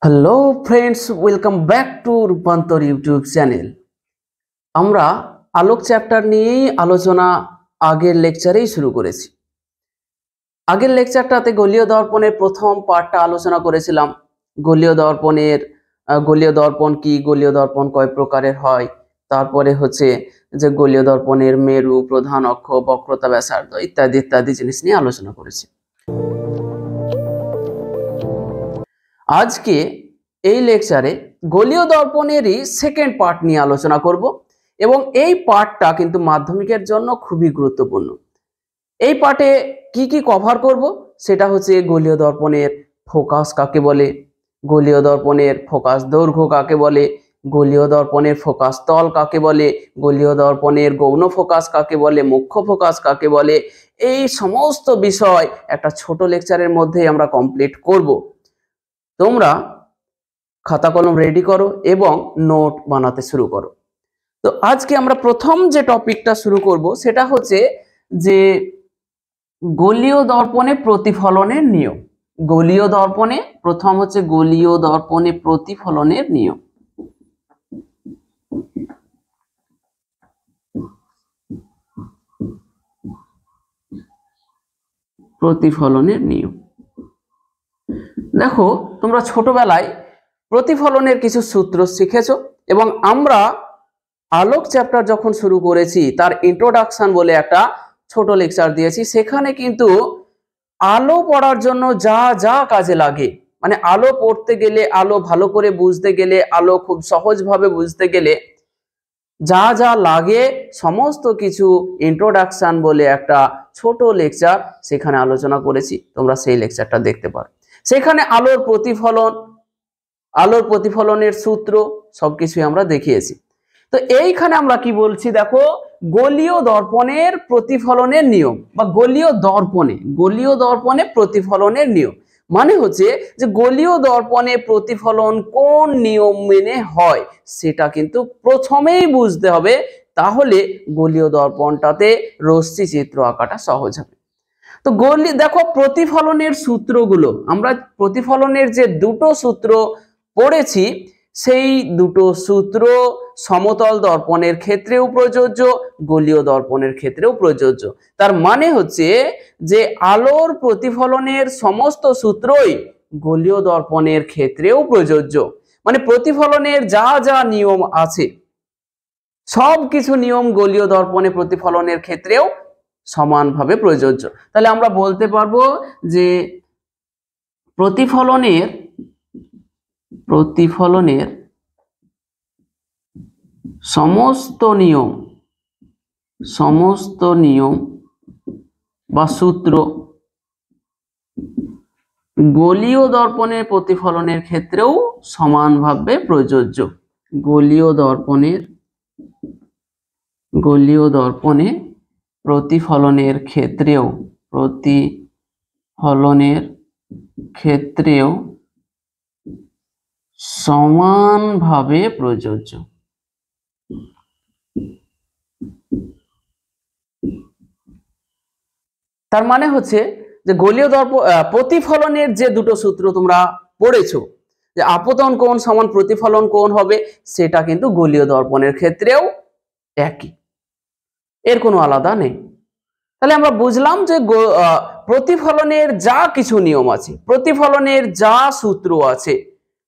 Hello friends, welcome back to রূপান্তর YouTube channel. আমরা আলোক chapter নিয়েই আলোচনা আগের লেকচারেই শুরু করেছি। আগের লেকচারটাতে গলীয় দর্পণের প্রথম পার্টটা আলোচনা করেছিলাম। গলীয় দর্পণ কি, গলীয় দর্পণ কয় প্রকারের হয়, তারপরে হচ্ছে যে গলীয় দর্পণের মেরু, প্রধান অক্ষ, বক্রতা, ব্যাসার্ধ ইত্যাদি ইত্যাদি জিনিস নিয়ে আলোচনা করেছি। আজকে এই লেকচারে গলীয় দর্পণেরই সেকেন্ড পার্ট নিয়ে আলোচনা করব এবং এই পার্টটা কিন্তু মাধ্যমিকের জন্য খুবই গুরুত্বপূর্ণ। এই পার্টে কি কি কভার করব সেটা হচ্ছে গলীয় দর্পণের ফোকাস কাকে বলে, গলীয় দর্পণের ফোকাস দৈর্ঘ্য কাকে বলে, গলীয় দর্পণের ফোকাস তল কাকে বলে, গলীয় দর্পণের গৌণ ফোকাস কাকে বলে, মুখ্য ফোকাস কাকে বলে, এই সমস্ত বিষয় একটা ছোট লেকচারের মধ্যে আমরা কমপ্লিট করব। তোমরা খাতা কলম রেডি করো এবং নোট বানাতে শুরু করো। তো আজকে আমরা প্রথম যে টপিকটা শুরু করব সেটা হচ্ছে যে গলীয় দর্পণে প্রতিফলনের নিয়ম। গলীয় দর্পণে প্রথম হচ্ছে গলীয় দর্পণে প্রতিফলনের নিয়ম। প্রতিফলনের নিয়ম দেখো, তোমরা ছোটবেলায় প্রতিফলনের কিছু সূত্র শিখেছো এবং আমরা আলোক চ্যাপ্টার যখন শুরু করেছি তার ইন্ট্রোডাকশন বলে একটা ছোট লেকচার দিয়েছি। সেখানে কিন্তু আলো পড়ার জন্য যা যা কাজে লাগে, মানে আলো পড়তে গেলে, আলো ভালো করে বুঝতে গেলে, আলো খুব সহজভাবে বুঝতে গেলে যা যা লাগে সমস্ত কিছু ইন্ট্রোডাকশন বলে একটা ছোট লেকচার সেখানে আলোচনা করেছি। তোমরা সেই লেকচারটা দেখতে পারো। সেখানে আলোর প্রতিফলনের সূত্র সবকিছু আমরা দেখিয়েছি। তো এইখানে আমরা কি বলছি দেখো, গলীয় দর্পণের প্রতিফলনের নিয়ম বা গলীয় দর্পণে প্রতিফলনের নিয়ম মানে হচ্ছে যে গলীয় দর্পণে প্রতিফলন কোন নিয়ম মেনে হয় সেটা কিন্তু প্রথমেই বুঝতে হবে, তাহলে গলীয় দর্পণটাতে রশ্মি চিত্র আঁকাটা সহজ হবে। তো দেখো প্রতিফলনের সূত্রগুলো, আমরা প্রতিফলনের যে দুটো সূত্র পড়েছি সেই দুটো সূত্র সমতল দর্পণের ক্ষেত্রেও প্রযোজ্য, গলীয় দর্পণের ক্ষেত্রেও প্রযোজ্য। তার মানে হচ্ছে যে আলোর প্রতিফলনের সমস্ত সূত্রই গলীয় দর্পণের ক্ষেত্রেও প্রযোজ্য। মানে প্রতিফলনের যা যা নিয়ম আছে সব কিছু নিয়ম গলীয় দর্পণে প্রতিফলনের ক্ষেত্রেও সমানভাবে প্রযোজ্য। তাহলে আমরা বলতে পারবো যে প্রতিফলনের সমস্ত নিয়ম বা সূত্র গলীয় দর্পণের প্রতিফলনের ক্ষেত্রেও সমানভাবে প্রযোজ্য। গলীয় দর্পণে প্রতিফলনের ক্ষেত্রেও সমানভাবে প্রযোজ্য। তার মানে হচ্ছে যে গলীয় প্রতিফলনের যে দুটো সূত্র তোমরা পড়েছো, যে আপতন কোণ সমান প্রতিফলন কোণ হবে, সেটা কিন্তু গলীয় দর্পণের ক্ষেত্রেও একই, এর কোনো আলাদা নেই। তাহলে আমরা বুঝলাম যে প্রতিফলনের যা কিছু নিয়ম আছে, প্রতিফলনের যা সূত্র আছে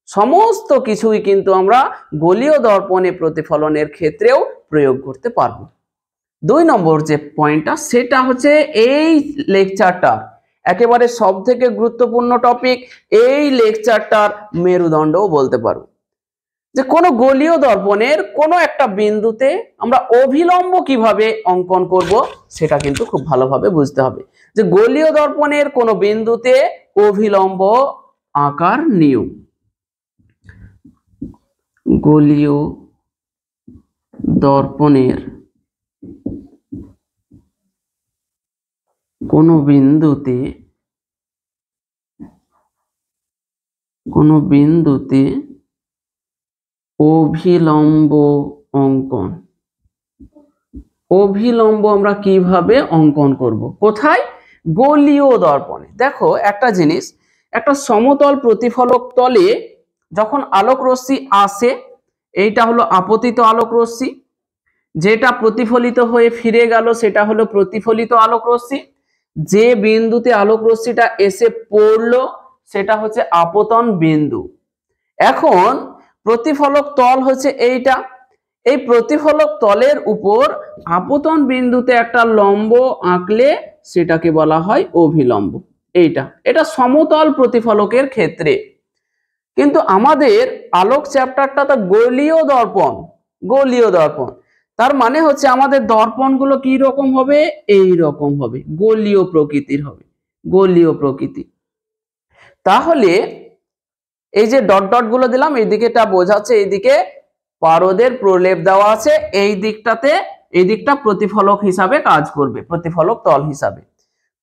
সমস্ত কিছুই কিন্তু আমরা গলীয় দর্পণে প্রতিফলনের ক্ষেত্রেও প্রয়োগ করতে পারবো। 2 নম্বর যে পয়েন্টটা সেটা হচ্ছে এই লেকচারটার একেবারে সবথেকে গুরুত্বপূর্ণ টপিক, এই লেকচারটার মেরুদণ্ডও বলতে পারো। যে কোনো গলীয় দর্পণের কোনো একটা বিন্দুতে আমরা অভিলম্ব কিভাবে অঙ্কন করব সেটা কিন্তু খুব ভালোভাবে বুঝতে হবে। যে গলীয় দর্পণের কোনো বিন্দুতে অভিলম্ব আঁকার নিয়ম। গলীয় দর্পণের কোনো বিন্দুতে অভিলম্ব অঙ্কন। অভিলম্ব আমরা কিভাবে অঙ্কন করব? কোথায়? গলীয় দর্পণে। দেখো একটা জিনিস, একটা সমতল প্রতিফলক তলে যখন আলোক রশ্মি আসে, এইটা হলো আপতিত আলোক রশ্মি, যেটা প্রতিফলিত হয়ে ফিরে গেল সেটা হলো প্রতিফলিত আলোক রশ্মি, যে বিন্দুতে আলোক রশ্মিটা এসে পড়লো সেটা হচ্ছে আপতন বিন্দু। এখন প্রতিফলক তল হচ্ছে এইটা, এই প্রতিফলক তলের উপর আপতন বিন্দুতে একটা লম্ব আঁকলে সেটাকে বলা হয় অভিলম্ব। এটা সমতল প্রতিফলকের ক্ষেত্রে। কিন্তু আমাদের আলোক চ্যাপ্টারটা তো গোলীয় দর্পণ, গোলীয় দর্পণ, তার মানে হচ্ছে আমাদের দর্পণগুলো কি রকম হবে, এই রকম হবে, গোলীয় প্রকৃতির হবে, গোলীয় প্রকৃতি। তাহলে এই যে ডট ডট গুলো দিলাম, এই দিকেটা বোঝাচ্ছে এইদিকে পারদের প্রলেপ দেওয়া আছে, এই দিকটাতে, এই দিকটা প্রতিফলক হিসাবে কাজ করবে, প্রতিফলক তল হিসাবে।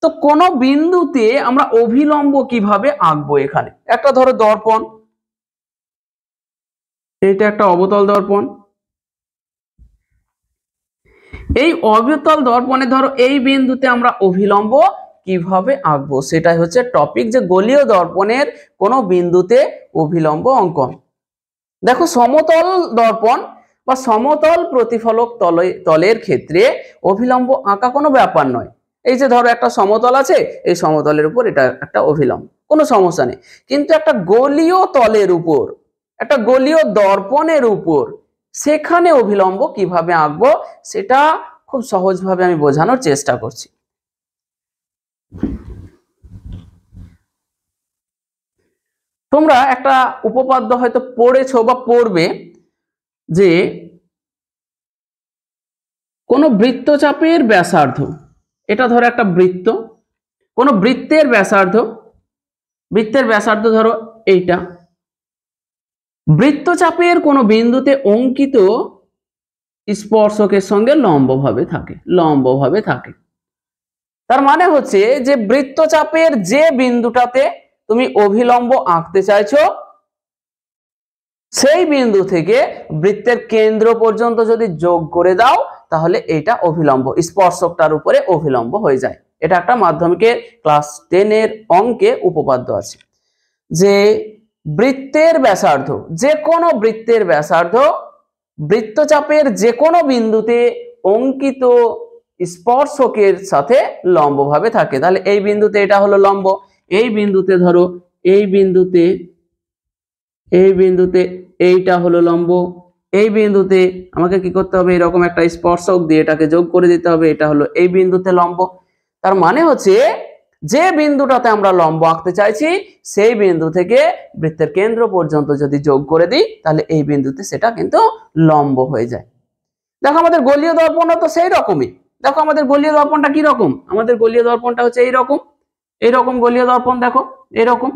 তো কোন বিন্দুতে আমরা অভিলম্ব কিভাবে আঁকবো? এখানে একটা ধরো দর্পণ, এইটা একটা অবতল দর্পণ, এই অবতল দর্পণে ধরো এই বিন্দুতে আমরা অভিলম্ব কিভাবে আঁকবো সেটাই হচ্ছে টপিক, যে গোলীয় দর্পণের কোন বিন্দুতে অভিলম্ব অঙ্কন। দেখো সমতল দর্পণ বা সমতল প্রতিফলক তলের ক্ষেত্রে অভিলম্ব আঁকা কোনো ব্যাপার নয়। এই যে ধরো একটা সমতল আছে, এই সমতলের উপর এটা একটা অভিলম্ব, কোনো সমস্যা নেই। কিন্তু একটা গোলীয় তলের উপর, একটা গোলীয় দর্পণের উপর, সেখানে অভিলম্ব কিভাবে আঁকবো সেটা খুব সহজভাবে আমি বোঝানোর চেষ্টা করছি। তোমরা একটা উপপাদ্য হয়তো পড়েছো বা পড়বে, যে কোন বৃত্তচাপের ব্যাসার্ধ, এটা ধরো একটা বৃত্ত, কোন বৃত্তের ব্যাসার্ধ, বৃত্তের ব্যাসার্ধ ধরো এইটা, বৃত্তচাপের কোন বিন্দুতে অঙ্কিত স্পর্শকের সঙ্গে লম্বভাবে থাকে, লম্বভাবে থাকে। তার মানে হচ্ছে যে বৃত্তচাপের যে বিন্দুটাতে তুমি অভিলম্ব আঁকতে চাইছো, সেই বিন্দু থেকে বৃত্তের কেন্দ্র পর্যন্ত যদি যোগ করে দাও তাহলে এটা অভিলম্ব, স্পর্শকটার উপরে অভিলম্ব হয়ে যায়। এটা একটা মাধ্যমিকের ক্লাস 10 এর অঙ্কে উপপাদ্য আছে, যে বৃত্তের ব্যাসার্ধ, যে কোনো বৃত্তের ব্যাসার্ধ বৃত্তচাপের যে কোনো বিন্দুতে অঙ্কিত স্পর্শকের সাথে লম্বভাবে থাকে। তাহলে এই বিন্দুতে এটা হলো লম্ব, এই বিন্দুতে ধরো এই বিন্দুতে, এই বিন্দুতে এইটা হলো লম্ব, এই বিন্দুতে আমাকে কি করতে হবে, এরকম একটা স্পর্শক দিয়ে এটাকে যোগ করে দিতে হবে, এটা হলো এই বিন্দুতে লম্ব। তার মানে হচ্ছে যে বিন্দুটাতে আমরা লম্ব আঁকতে চাইছি সেই বিন্দু থেকে বৃত্তের কেন্দ্র পর্যন্ত যদি যোগ করে দিই তাহলে এই বিন্দুতে সেটা কিন্তু লম্ব হয়ে যায়। দেখো আমাদের গোলীয় দর্পণও তো সেই রকমই। দেখো আমাদের গোলীয় দর্পণটা কি রকম, আমাদের গোলীয় দর্পণটা হচ্ছে এইরকম, এইরকম গোলীয় দর্পণ, দেখো এইরকম,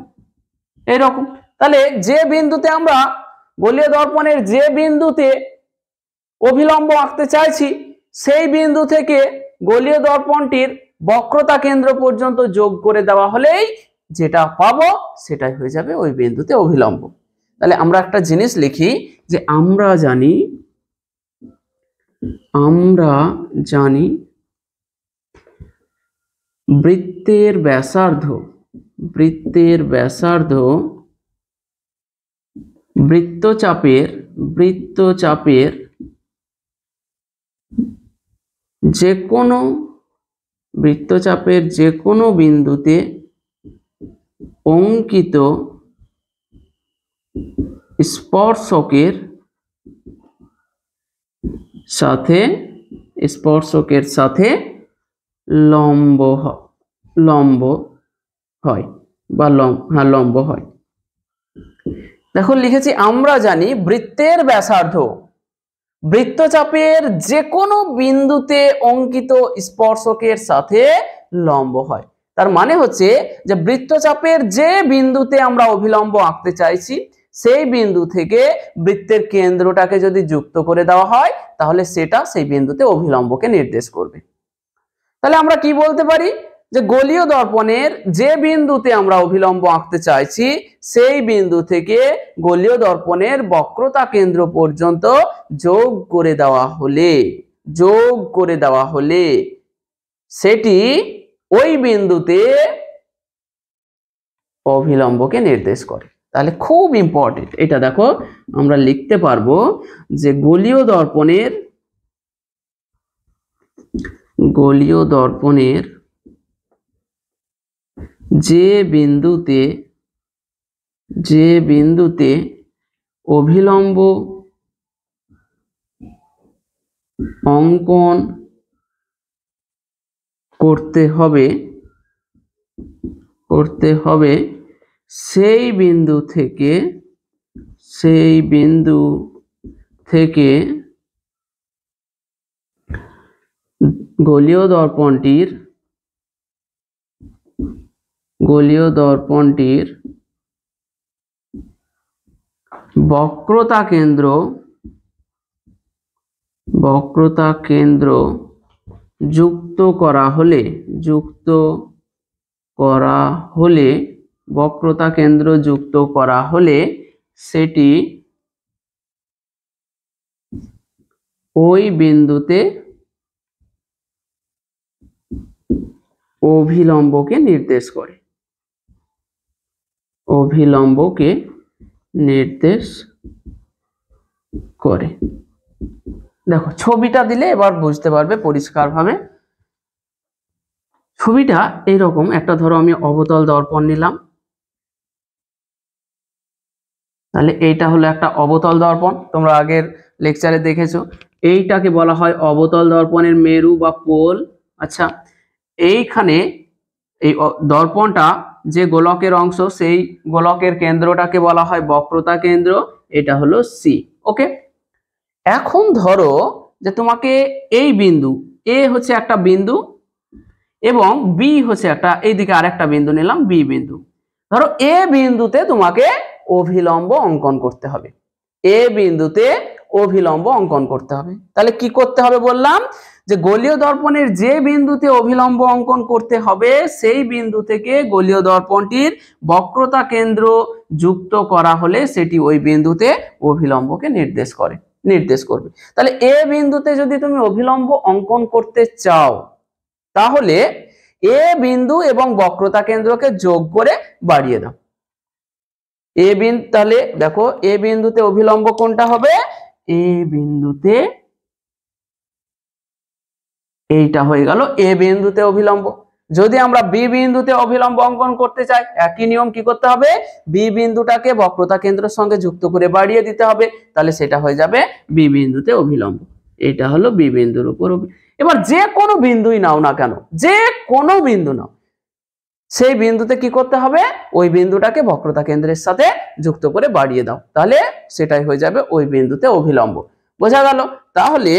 এইরকম। তাহলে যে বিন্দুতে আমরা গোলীয় দর্পণের যে বিন্দুতে অভিলম্ব আঁকতে চাইছি সেই বিন্দু থেকে গোলীয় দর্পণটির বক্রতা কেন্দ্র পর্যন্ত যোগ করে দেওয়া হলেই যেটা পাবো সেটাই হয়ে যাবে ওই বিন্দুতে অভিলম্ব। তাহলে আমরা একটা জিনিস লিখি, যে আমরা জানি বৃত্তের ব্যাসার্ধ, বৃত্তের ব্যাসার্ধ বৃত্তচাপের যে কোনো বৃত্তচাপের যে কোনো বিন্দুতে অঙ্কিত স্পর্শকের সাথে লম্ব হয় বা লম্ব হয়। দেখো লিখেছি আমরা জানি বৃত্তের ব্যাসার্ধ বৃত্তচাপের যে কোনো বিন্দুতে অঙ্কিত স্পর্শকের সাথে লম্ব হয়। তার মানে হচ্ছে যে বৃত্তচাপের যে বিন্দুতে আমরা অভিলম্ব আঁকতে চাইছি সেই বিন্দু থেকে বৃত্তের কেন্দ্রটাকে যদি যুক্ত করে দেওয়া হয় তাহলে সেটা সেই বিন্দুতে অভিলম্বকে নির্দেশ করবে। তাহলে আমরা কি বলতে পারি, যে গোলীয় দর্পণের যে বিন্দুতে আমরা অভিলম্ব আঁকতে চাইছি সেই বিন্দু থেকে গোলীয় দর্পণের বক্রতা কেন্দ্র পর্যন্ত যোগ করে দেওয়া হলে সেটি ওই বিন্দুতে অভিলম্বকে নির্দেশ করে। তাহলে খুব ইম্পর্টেন্ট, এটা দেখো আমরা লিখতে পারবো যে গোলীয় দর্পণের যে বিন্দুতে অভিলম্ব অঙ্কন করতে হবে সেই বিন্দু থেকে গোলীয় দর্পণটির বক্রতা কেন্দ্র যুক্ত করা হলে বক্রতা কেন্দ্র যুক্ত করা হলে সেটি ওই বিন্দুতে অভিলম্বকে নির্দেশ করে। দেখো ছবিটা দিলে এবার বুঝতে পারবে পরিষ্কারভাবে। ছবিটা এইরকম একটা, ধরো আমি অবতল দর্পণ নিলাম, তাহলে এইটা হলো একটা অবতল দর্পণ, তোমরা আগের লেকচারে দেখেছো। এইটাকে বলা হয় অবতল দর্পণের মেরু বা পোল। আচ্ছা, এইখানে এই দর্পণটা যে গোলকের অংশ, সেই গোলকের কেন্দ্রটাকে বলা হয় বক্রতা কেন্দ্র, এটা হলো সি। ওকে, এখন ধরো যে তোমাকে এই বিন্দু এ হচ্ছে একটা বিন্দু এবং বি হচ্ছে একটা, এইদিকে আরেকটা বিন্দু নিলাম বি বিন্দু। ধরো এ বিন্দুতে তোমাকে অভিলম্ব অঙ্কন করতে হবে, তাহলে কি করতে হবে বললাম, যে গোলীয় দর্পণের যে বিন্দুতে অভিলম্ব অঙ্কন করতে হবে সেই বিন্দু থেকে গোলীয় দর্পণটির বক্রতা কেন্দ্র যুক্ত করা হলে সেটি ওই বিন্দুতে অভিলম্বকে নির্দেশ করবে। তাহলে এ বিন্দুতে যদি তুমি অভিলম্ব অঙ্কন করতে চাও তাহলে এ বিন্দু এবং বক্রতা কেন্দ্রকে যোগ করে বাড়িয়ে দাও। তাহলে দেখো এ বিন্দুতে অভিলম্ব কোনটা হবে, এ বিন্দুতে এইটা হয়ে গেল এ বিন্দুতে অভিলম্ব। যদি আমরা বি বিন্দুতে অভিলম্ব অঙ্কন করতে চাই, একই নিয়ম কি করতে হবে, বি বিন্দুটাকে বক্রতা কেন্দ্রের সঙ্গে যুক্ত করে বাড়িয়ে দিতে হবে, তাহলে সেটা হয়ে যাবে বি বিন্দুতে অভিলম্ব। এটা হলো বি বিন্দুর উপর। এবার যে কোনো বিন্দুই নাও না কেন, যে কোনো বিন্দু নাও, সেই বিন্দুতে কি করতে হবে, ওই বিন্দুটাকে বক্রতা কেন্দ্রের সাথে যুক্ত করে বাড়িয়ে দাও, তাহলে সেটাই হয়ে যাবে ওই বিন্দুতে অভিলম্ব। বোঝা গেল? তাহলে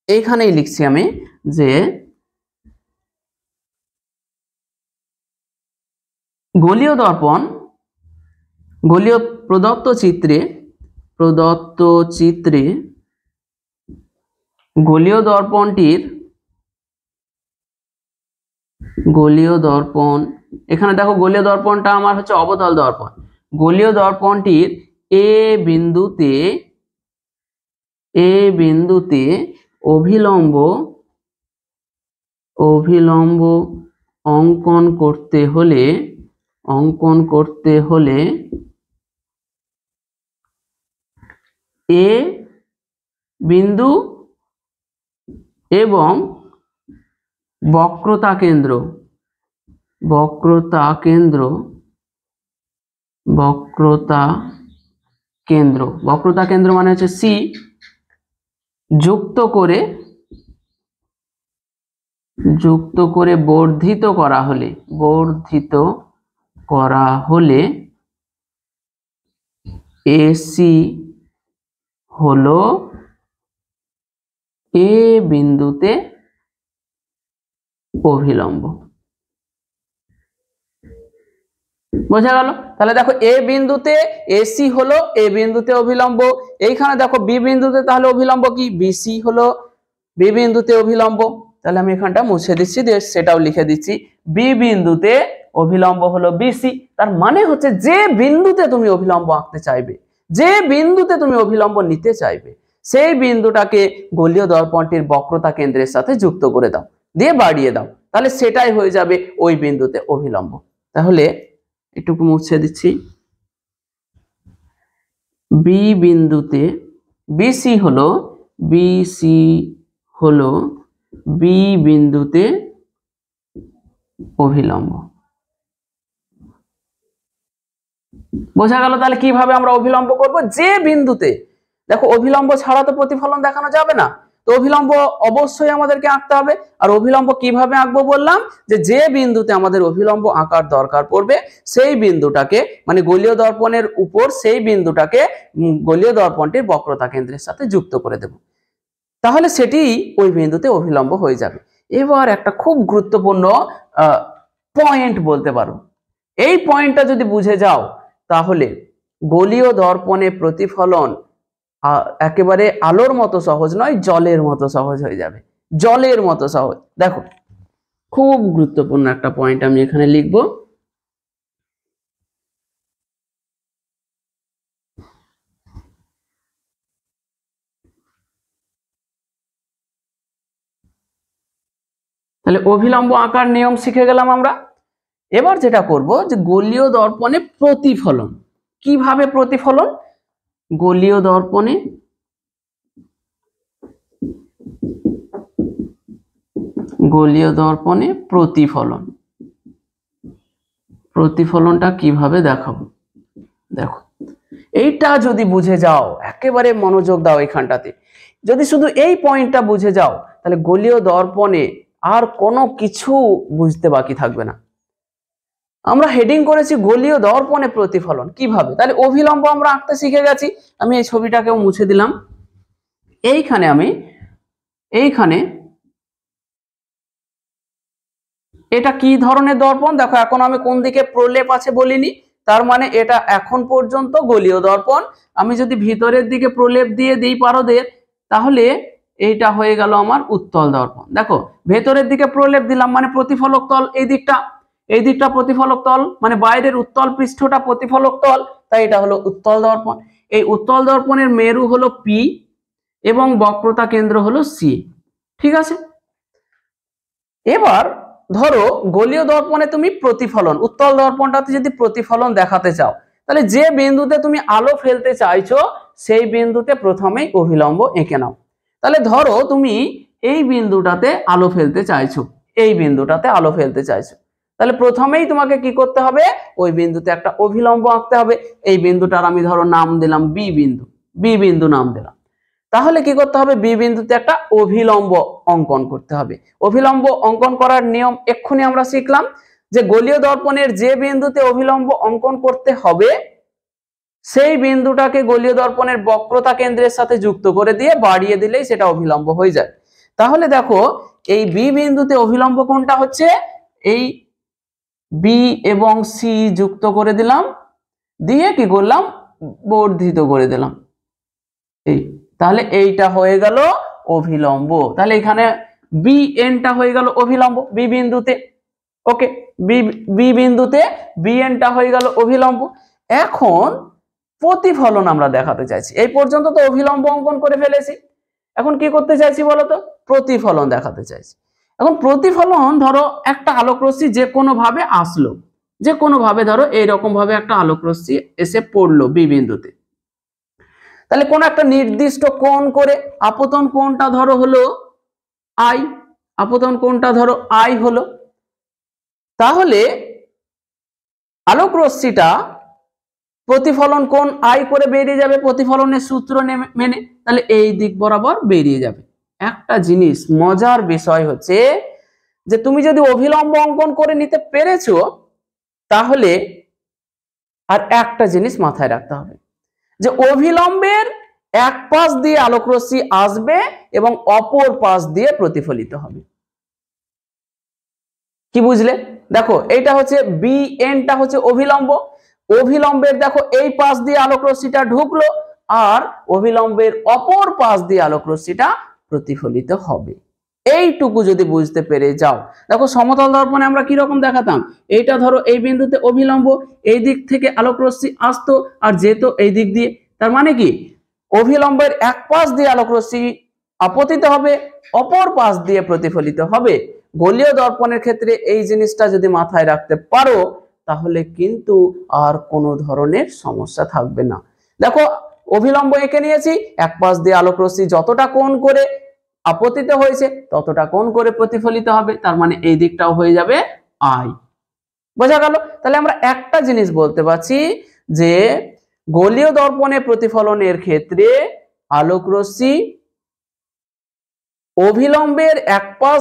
এইখানেই লিখছি আমি যে গোলীয় দর্পণ, প্রদত্ত চিত্রে গোলীয় দর্পণ, এখানে দেখো গোলীয় দর্পণটা আমার হচ্ছে অবতল দর্পণ। গোলীয় দর্পণটির এ বিন্দুতে অভিলম্ব অঙ্কন করতে হলে এ বিন্দু এবং বক্রতা কেন্দ্র মানে হচ্ছে সি, যুক্ত করে বর্ধিত করা হলে এসি হলো এ বিন্দুতে অভিলম্ব। বোঝা গেল? তাহলে দেখো এ বিন্দুতে এসি হলো এ বিন্দুতে অভিলম্ব, এইখানে দেখো বি বিন্দুতে তাহলে অভিলম্ব কি, বিসি হলো বি বিন্দুতে অভিলম্ব। তাহলে আমি এখানটা মুছে দিচ্ছি, সেটাও লিখে দিচ্ছি, বি বিন্দুতে অভিলম্ব হলো বিসি। তার মানে হচ্ছে যে বিন্দুতে তুমি অভিলম্ব আঁকতে চাইবে, যে বিন্দুতে তুমি অভিলম্ব নিতে চাইবে, সেই বিন্দুটাকে গোলীয় দর্পণটির বক্রতা কেন্দ্রের সাথে যুক্ত করে দাও, দিয়ে বাড়িয়ে দাও, তাহলে সেটাই হয়ে যাবে ওই বিন্দুতে অভিলম্ব। তাহলে একটু মুছে দিচ্ছি। বি বিন্দুতে বিসি হলো বি বিন্দুতে অভিলম্ব। বোঝা গেল? তাহলে কিভাবে আমরা অভিলম্ব করব? যে বিন্দুতে, দেখো অভিলম্ব ছাড়া তো প্রতিফলন দেখানো যাবে না, তো অভিলম্ব অবশ্যই আমাদেরকে আঁকতে হবে। আর অভিলম্ব কিভাবে আঁকবো বললাম, যে বিন্দুতে আমাদের অভিলম্ব আঁকার দরকার পড়বে সেই বিন্দুটাকে, মানে গোলীয় দর্পণের উপর সেই বিন্দুটাকে গোলীয় দর্পণটির বক্রতা কেন্দ্রের সাথে যুক্ত করে দেব, তাহলে সেটি ওই বিন্দুতে অভিলম্ব হয়ে যাবে। এবার একটা খুব গুরুত্বপূর্ণ পয়েন্ট বলতে পারো, এই পয়েন্টটা যদি বুঝে যাও তাহলে গোলীয় দর্পণে প্রতিফলন একেবারে আলোর মতো সহজ নয়, জলের মতো সহজ হয়ে যাবে, জলের মতো সহজ। দেখো খুব গুরুত্বপূর্ণ একটা পয়েন্ট আমি এখানে লিখব। তাহলে অভিলম্ব আঁকার নিয়ম শিখে গেলাম আমরা। এবার যেটা করব, যে গোলীয় দর্পণে প্রতিফলন কিভাবে প্রতিফলন, গোলীয় দর্পণে প্রতিফলন, প্রতিফলনটা কিভাবে দেখাবো। দেখো এইটা যদি বুঝে যাও, একেবারে মনোযোগ দাও এখানটাতে, যদি শুধু এই পয়েন্টটা বুঝে যাও তাহলে গোলীয় দর্পণে আর কোনো কিছু বুঝতে বাকি থাকবে না। আমরা হেডিং করেছি গোলীয় দর্পণে প্রতিফলন কিভাবে, তাহলে অভিলম্ব আমরা আঁকতে শিখে গেছি। আমি এই ছবিটাকেও মুছে দিলাম। এইখানে এটা কি ধরনের দর্পণ, দেখো এখন আমি কোন দিকে প্রলেপ আছে বলিনি, তার মানে এটা এখন পর্যন্ত গোলীয় দর্পণ। আমি যদি ভিতরের দিকে প্রলেপ দিয়ে দিই পারদের, তাহলে এইটা হয়ে গেল আমার উত্তল দর্পণ। দেখো ভেতরের দিকে প্রলেপ দিলাম মানে প্রতিফলক তল, এই দিকটা প্রতিফলক তল, মানে বাইরের উত্তল পৃষ্ঠটা প্রতিফলক তল, তাই এটা হলো উত্তল দর্পণ। এই উত্তল দর্পণের মেরু হলো পি এবং বক্রতা কেন্দ্র হলো সি, ঠিক আছে। এবার ধরো গোলীয় দর্পণে তুমি প্রতিফলন, উত্তল দর্পণটাতে যদি প্রতিফলন দেখাতে চাও, তাহলে যে বিন্দুতে তুমি আলো ফেলতে চাইছো সেই বিন্দুতে প্রথমেই অভিলম্ব এঁকে নাও। তাহলে ধরো তুমি এই বিন্দুটাতে আলো ফেলতে চাইছো, তাহলে প্রথমেই তোমাকে কি করতে হবে, ওই বিন্দুতে একটা অভিলম্ব আঁকতে হবে। এই বিন্দুটার আমি ধরো নাম দিলাম বি বিন্দু নাম দিলাম। তাহলে কি করতে হবে, বি বিন্দুতে একটা অভিলম্ব অঙ্কন করতে হবে। অভিলম্ব অঙ্কন করার নিয়ম এক্ষুনি আমরা শিখলাম, যে গোলীয় দর্পণের যে বিন্দুতে অভিলম্ব অঙ্কন করতে হবে সেই বিন্দুটাকে গোলীয় দর্পণের বক্রতা কেন্দ্রের সাথে যুক্ত করে দিয়ে বাড়িয়ে দিলেই সেটা অভিলম্ব হয়ে যায়। তাহলে দেখো এই বি বিন্দুতে অভিলম্ব কোনটা হচ্ছে, এই বি এবং সি যুক্ত করে দিলাম, দিয়ে কি করলাম, বর্ধিত করে দিলাম, এই তাহলে এইটা হয়ে গেল অভিলম্ব। তাহলে এখানে বি এনটা হয়ে গেল অভিলম্ব বি বিন্দুতে, ওকে, বি বিন্দুতে বি এনটা হয়ে গেল অভিলম্ব। এখন প্রতিফলন আমরা দেখাতে চাইছি, এই পর্যন্ত তো অভিলম্ব অঙ্কন করে ফেলেছি, এখন কি করতে চাইছি বলতো, প্রতিফলন দেখাতে চাইছি। এখন প্রতিফলন ধরো একটা আলোক রশ্মি যে কোনো ভাবে আসলো, যে কোনো ভাবে ধরো এইরকম ভাবে একটা আলোক রশ্মি এসে পড়লো বি বিন্দুতে, তাহলে কোন একটা নির্দিষ্ট কোণ করে, আপতন কোণটা ধরো হলো আই, আপতন কোণটা ধরো আই হলো, তাহলে আলোক রশ্মিটা প্রতিফলন কোণ আই করে বেরিয়ে যাবে প্রতিফলনের সূত্র মেনে, তাহলে এই দিক বরাবর বেরিয়ে যাবে। একটা জিনিস মজার বিষয় হচ্ছে যে তুমি যদি অভিলম্ব অঙ্কন করে নিতে পেরেছো, তাহলে আর একটা জিনিস মাথায় রাখতে হবে, যে অভিলম্বের এক পাশ দিয়ে আলোক রশ্মি আসবে এবং অপর পাশ দিয়ে প্রতিফলিত হবে। কি বুঝলে? দেখো এইটা হচ্ছে বি এনটা হচ্ছে অভিলম্ব, অভিলম্বের দেখো এই পাশ দিয়ে আলোক রশ্মিটা ঢুকলো আর অভিলম্বের অপর পাশ দিয়ে আলোক রশ্মিটা প্রতিফলিত হবে। এইটুকু যদি বুঝতে পেরে যাও, দেখো সমতল দর্পণে আমরা কি রকম দেখাতাম, এইটা ধরো এই বিন্দুতে অভিলম্ব, এই দিক থেকে আলোক রশ্মি আসতো আর যেত এই দিক দিয়ে, তার মানে কি অভিলম্বের এক পাশ দিয়ে আলোক রশ্মি আপতিত হবে, অপর পাশ দিয়ে প্রতিফলিত হবে। গোলীয় দর্পণের ক্ষেত্রে এই জিনিসটা যদি মাথায় রাখতে পারো তাহলে কিন্তু আর কোনো ধরনের সমস্যা থাকবে না। দেখো অভিলম্ব এঁকে নিয়েছি, এক পাশ দিয়ে আলোক রশ্মি যতটা কোণ করে আপতিত হয়েছে ততটা কোণ করে প্রতিফলিত হবে, তার মানে এই দিকটাও হয়ে যাবে আই। বোঝা গেল? তাহলে আমরা একটা জিনিস বলতে পারছি যে গোলীয় দর্পণে প্রতিফলনের ক্ষেত্রে আলোক রশ্মি অভিলম্বের এক পাশ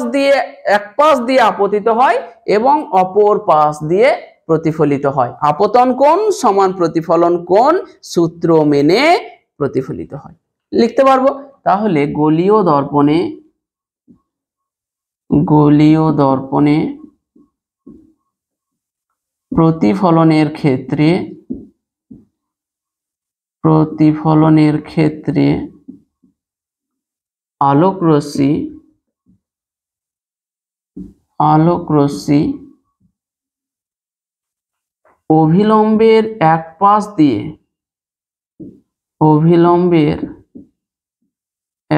দিয়ে আপতিত হয় এবং অপর পাশ দিয়ে প্রতিফলিত হয়। আপতন কোণ সমান প্রতিফলন কোণ সূত্র মেনে প্রতিফলিত হয়। লিখতে পারবো? তাহলে গোলীয় দর্পণে প্রতিফলনের ক্ষেত্রে আলোক রশ্মি অভিলম্বের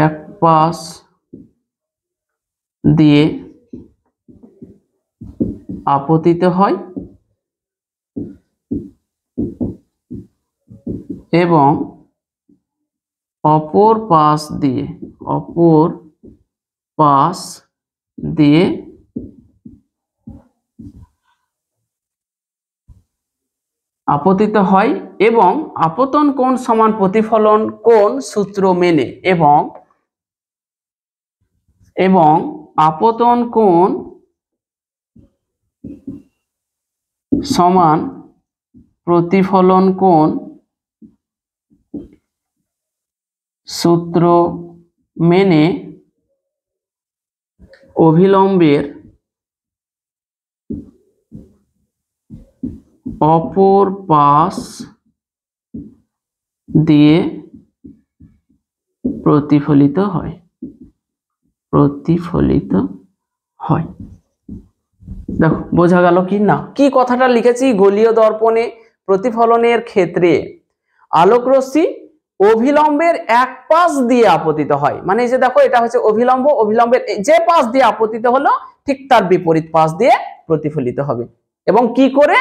এক পাশ দিয়ে আপতিত হয় এবং অপর পাশ দিয়ে আপতিত হয় এবং আপতন কোণ সমান প্রতিফলন কোণ সূত্র মেনে এবং আপতন কোণ সমান প্রতিফলন কোণ সূত্র মেনে অভিলম্বের অপর পাশ দিয়ে প্রতিফলিত হয়। দেখো বোঝা গেল কি না? কি কথাটা লিখেছি? গোলীয় দর্পণে প্রতিফলনের ক্ষেত্রে আলোক রশ্মি অভিলম্বের এক পাশ দিয়ে আপতিত হয়, মানে এই যে দেখো এটা হচ্ছে অভিলম্ব, অভিলম্বের যে পাশ দিয়ে আপতিত হলো ঠিক তার বিপরীত পাশ দিয়ে প্রতিফলিত হবে। এবং কি করে?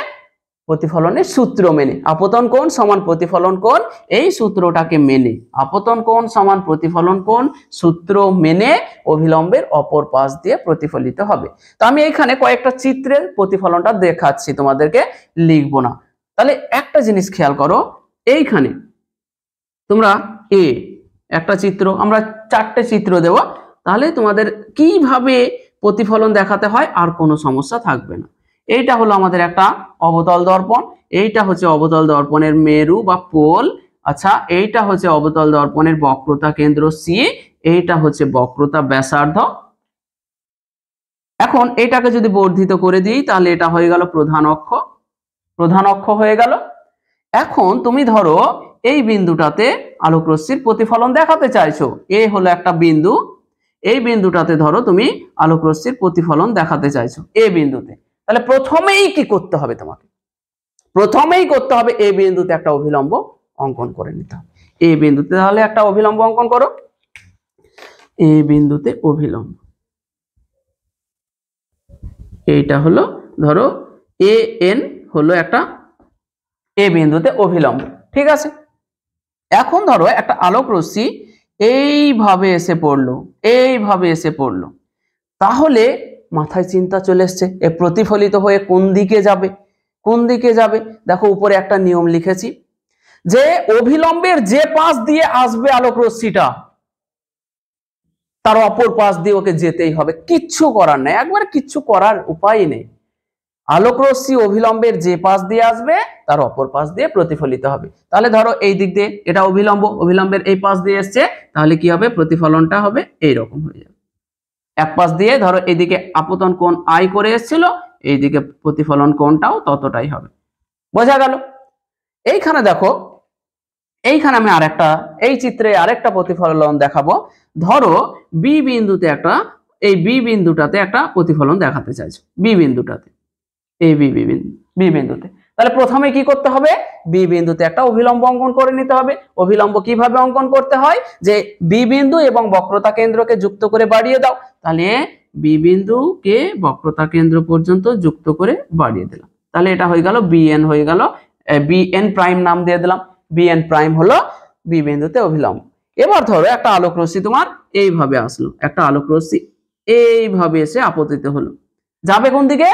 প্রতিফলনের সূত্র মেনে, আপতন কোণ সমান প্রতিফলন কোণ, এই সূত্রটাকে মেনে, আপতন কোণ সমান প্রতিফলন কোণ সূত্র মেনে অভিলম্বের অপর পাশ দিয়ে প্রতিফলিত হবে। তো আমি এখানে কয়েকটা চিত্রের প্রতিফলনটা দেখাচ্ছি তোমাদেরকে, লিখবো না। তাহলে একটা জিনিস খেয়াল করো, এইখানে তোমরা একটা চিত্র, আমরা 4টে চিত্র দেব, তাহলে তোমাদের কিভাবে প্রতিফলন দেখাতে হয় আর কোনো সমস্যা থাকবে না। এইটা হলো আমাদের একটা অবতল দর্পণ, এইটা হচ্ছে অবতল দর্পণের মেরু বা পোল। আচ্ছা, এইটা হচ্ছে অবতল দর্পণের বক্রতা কেন্দ্র সি, এইটা হচ্ছে বক্রতা ব্যাসার্ধ। এখন এটাকে যদি বর্ধিত করে দিই তাহলে এটা হয়ে গেল প্রধান অক্ষ হয়ে গেল। এখন তুমি ধরো এই বিন্দুটাতে আলোক রশ্মির প্রতিফলন দেখাতে চাইছো, এ হলো একটা বিন্দু, এই বিন্দুটাতে ধরো তুমি আলোক রশ্মির প্রতিফলন দেখাতে চাইছো এ বিন্দুতে। তাহলে প্রথমেই কি করতে হবে? তোমাকে প্রথমেই করতে হবে এই বিন্দুতে একটা অভিলম্ব অঙ্কন করে নিতে হবে। এই বিন্দুতে তাহলে একটা অভিলম্ব অঙ্কন করো, এই বিন্দুতে অভিলম্ব, এইটা হলো ধরো এ এন হলো একটা এ বিন্দুতে অভিলম্ব, ঠিক আছে। এখন ধরো একটা আলোক রশ্মি এইভাবে এসে পড়লো, তাহলে মাথায় চিন্তা চলে এসছে এ প্রতিফলিত হয়ে কোন দিকে যাবে? দেখো উপরে একটা নিয়ম লিখেছি যে অভিলম্বের যে পাশ দিয়ে আসবে আলোক রশ্মিটা তার অপর পাশ দিয়ে ওকে যেতেই হবে, কিচ্ছু করার নেই, একবারে কিচ্ছু করার উপায় নেই। আলোক রশ্মি অভিলম্বের যে পাশ দিয়ে আসবে তার অপর পাশ দিয়ে প্রতিফলিত হবে। তাহলে ধরো এই দিক দিয়ে এটা অভিলম্বের এই পাশ দিয়ে এসছে, তাহলে কি হবে? প্রতিফলনটা হবে এইরকম হয়ে যাবে। এক পাশ দিয়ে ধরো এইদিকে আপতন কোণ আই করে এসেছিল, এইদিকে প্রতিফলন কোণটাও ততটাই হবে। বোঝা গেল? এইখানে দেখো, এইখানে আমি এই চিত্রে আরেকটা প্রতিফলন দেখাবো। ধরো বি বিন্দুটাতে একটা প্রতিফলন দেখাতে চাইছো, বি বিন্দুটাতে, এই বি বিন্দুতে। তাহলে প্রথমে কি করতে হবে? বি বিন্দুতে একটা অভিলম্ব অঙ্কন করে নিতে হবে। অভিলম্ব কিভাবে অঙ্কন করতে হয়? যে বি বিন্দু এবং বক্রতা কেন্দ্রকে যুক্ত করে বাড়িয়ে দাও। তাহলে বি বিন্দুকে বক্রতা কেন্দ্র পর্যন্ত যুক্ত করে বাড়িয়ে দিলাম, তাহলে এটা হয়ে গেল বিএন, হয়ে গেল বিএন প্রাইম নাম দিয়ে দিলাম। বিএন প্রাইম হলো বি বিন্দুতে অভিলম্ব। এবার ধরো একটা আলোক রশ্মি তোমার এইভাবে আসলো, একটা আলোক রশ্মি এইভাবে এসে আপতিত হলো, যাবে কোন দিকে?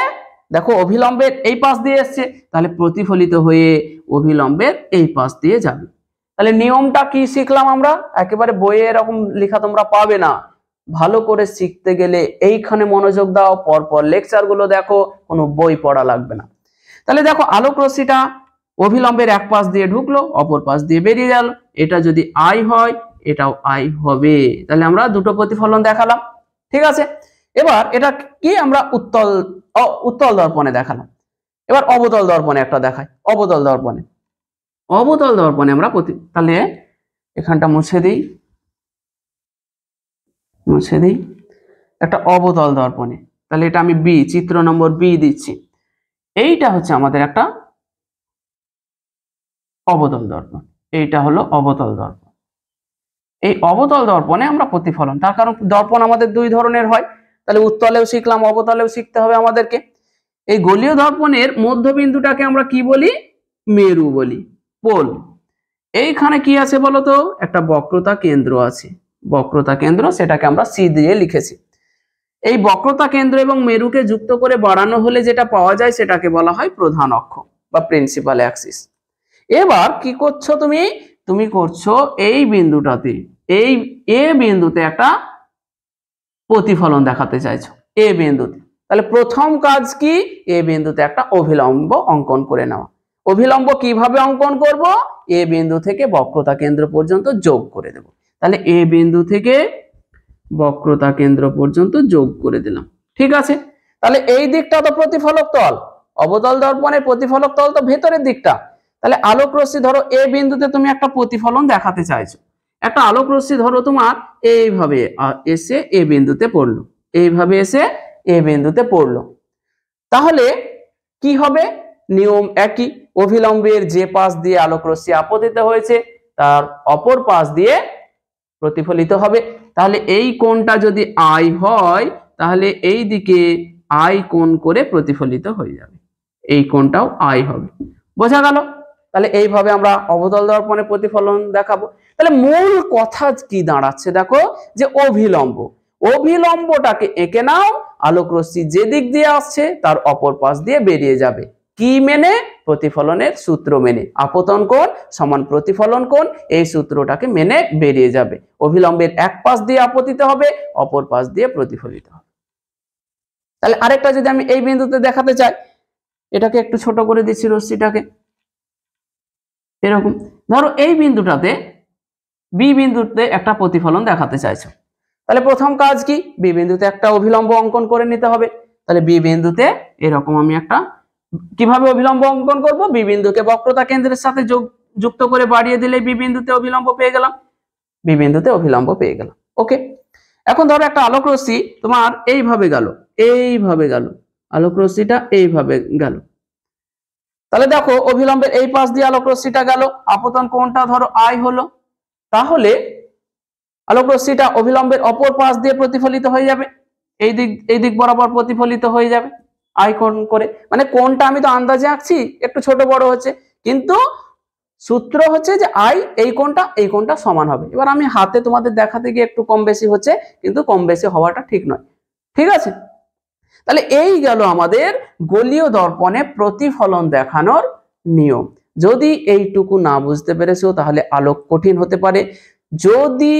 দেখো অভিলম্বের এই পাশ দিয়ে এসছে, তাহলে প্রতিফলিত হয়ে অভিলম্বের এই পাশ দিয়ে যাবে। তাহলে নিয়মটা কি শিখলাম আমরা? একেবারে বইয়ে এরকম লেখা তোমরা পাবে না, ভালো করে শিখতে গেলে এইখানে মনোযোগ দাও, পরপর লেকচার গুলো দেখো, কোনো বই পড়া লাগবে না। তাহলে দেখো আলোক রশ্মিটা অভিলম্বের এক পাশ দিয়ে ঢুকলো, অপর পাশ দিয়ে বেরিয়ে গেল। এটা যদি আই হয়, এটাও আই হবে। তাহলে আমরা দুটো প্রতিফলন দেখালাম, ঠিক আছে। এবার এটা কি আমরা উত্তল দর্পণে দেখালাম। এবার অবতল দর্পণে একটা দেখাই। অবতল দর্পণে আমরা তাহলে এখানটা মুছে দিই, একটা অবতল দর্পণে। তাহলে এটা আমি বি, চিত্র নম্বর বি দিচ্ছি। এইটা হচ্ছে আমাদের একটা অবতল দর্পণ, এইটা হলো অবতল দর্পণ। এই অবতল দর্পণে আমরা প্রতিফলন, তার কারণ দর্পণ আমাদের দুই ধরনের হয়। তাহলে উত্তলেও শিখলাম, অবতলেও শিখতে হবে আমাদেরকে। এই গোলীয় দর্পণের মধ্যবিন্দুটাকে আমরা কি বলি? মেরু বলি, পোল। এইখানে কি আছে বলতো? একটা বক্রতা কেন্দ্র আছে, বক্রতা কেন্দ্র, সেটাকে আমরা সি দিয়ে লিখেছি। এই বক্রতা কেন্দ্র এবং মেরুকে যুক্ত করে বাড়ানো হলে যেটা পাওয়া যায় সেটাকে বলা হয় প্রধান অক্ষ বা প্রিন্সিপাল অ্যাক্সিস। এবার কি করছো তুমি করছো এই বিন্দুটাতে, এই এ বিন্দুতে একটা প্রতিফলন দেখাতে চাইছো, এ বিন্দুতে। তাহলে প্রথম কাজ কি? এ বিন্দুতে একটা অভিলম্ব অঙ্কন করে নেওয়া। অভিলম্ব কিভাবে অঙ্কন করব? এ বিন্দু থেকে বক্রতা কেন্দ্র পর্যন্ত যোগ করে দেব। তাহলে এ বিন্দু থেকে বক্রতা কেন্দ্র পর্যন্ত যোগ করে দিলাম, ঠিক আছে। তাহলে এই দিকটা তো প্রতিফলক তল, অবতল দর্পণের প্রতিফলক তল তো ভেতরের দিকটা। তাহলে আলোক রশ্মি ধরো এ বিন্দুতে তুমি একটা প্রতিফলন দেখাতে চাইছো, একটা আলোক রশ্মি ধরো তোমার এইভাবে এসে এ বিন্দুতে পড়লো, এইভাবে এসে এ বিন্দুতে পড়লো। তাহলে কি হবে? নিয়ম একই, অভিলম্বের যে পাশ দিয়ে আলোক রশ্মি আপতিত হয়েছে তার অপর পাশ দিয়ে প্রতিফলিত হবে। তাহলে এই কোণটা যদি আই হয়, তাহলে এই দিকে আই কোণ করে প্রতিফলিত হয়ে যাবে, এই কোণটাও আই হবে। বোঝা গেল? তাহলে এইভাবে আমরা অবতল দর্পণে প্রতিফলন দেখাবো। তাহলে মূল কথা কি দাঁড়াচ্ছে দেখো, যে অভিলম্ব, অভিলম্বটাকে এঁকে নাও, আলোক রশ্মি যে দিক দিয়ে আসছে তার অপর পাশ দিয়ে বেরিয়ে যাবে। কি মেনে? প্রতিফলনের সূত্র মেনে। আপতন কোণ সমান প্রতিফলন কোণ, এই সূত্রটাকে মেনে বেরিয়ে যাবে। অভিলম্বের এক পাশ দিয়ে আপতিত হবে, অপর পাশ দিয়ে প্রতিফলিত হবে। তাহলে আরেকটা যদি আমি এই বিন্দুতে দেখাতে চাই, এটাকে একটু ছোট করে দিচ্ছি রশ্মিটাকে, এরকম ধরো এই বিন্দুটাতে, বি বিন্দুতে একটা প্রতিফলন দেখাতে চাইছো। তাহলে প্রথম কাজ কি? বি বিন্দুতে একটা অভিলম্ব অঙ্কন করে নিতে হবে। তাহলে বি বিন্দুতে এরকম আমি একটা, কিভাবে অভিলম্ব অঙ্কন করব? বি বিন্দুকে বক্রতা কেন্দ্রের সাথে যুক্ত করে বাড়িয়ে দিলে বি বিন্দুতে অভিলম্ব পেয়ে গেলাম, বি বিন্দুতে অভিলম্ব পেয়ে গেলাম। ওকে, এখন ধরো একটা আলোক রশ্মি তোমার এইভাবে গেল, আলোক রশ্মিটা এইভাবে গেল। তাহলে দেখো অভিলম্বের এই পাশ দিয়ে আলোক রশ্মিটা গেল, আপতন কোণটা ধরো আই হলো। তাহলে আলোক রশ্মিটা অভিলম্বের অপর পাশ দিয়ে প্রতিফলিত হয়ে যাবে, এই দিক বরাবর প্রতিফলিত হয়ে যাবে আই কোণ করে। মানে কোণটা আমি তো আন্দাজে আঁকছি, একটু ছোট বড় হচ্ছে, কিন্তু সূত্র হচ্ছে যে আই এই কোণটা সমান হবে। এবার আমি হাতে তোমাদের দেখাতে গিয়ে একটু কম বেশি হচ্ছে, কিন্তু কম বেশি হওয়াটা ঠিক নয়, ঠিক আছে। তাহলে এই গেল আমাদের গোলীয় দর্পণে প্রতিফলন দেখানোর নিয়ম। যদি এইটুকু না বুঝতে পেরেছো তাহলে আলোক কঠিন হতে পারে, যদি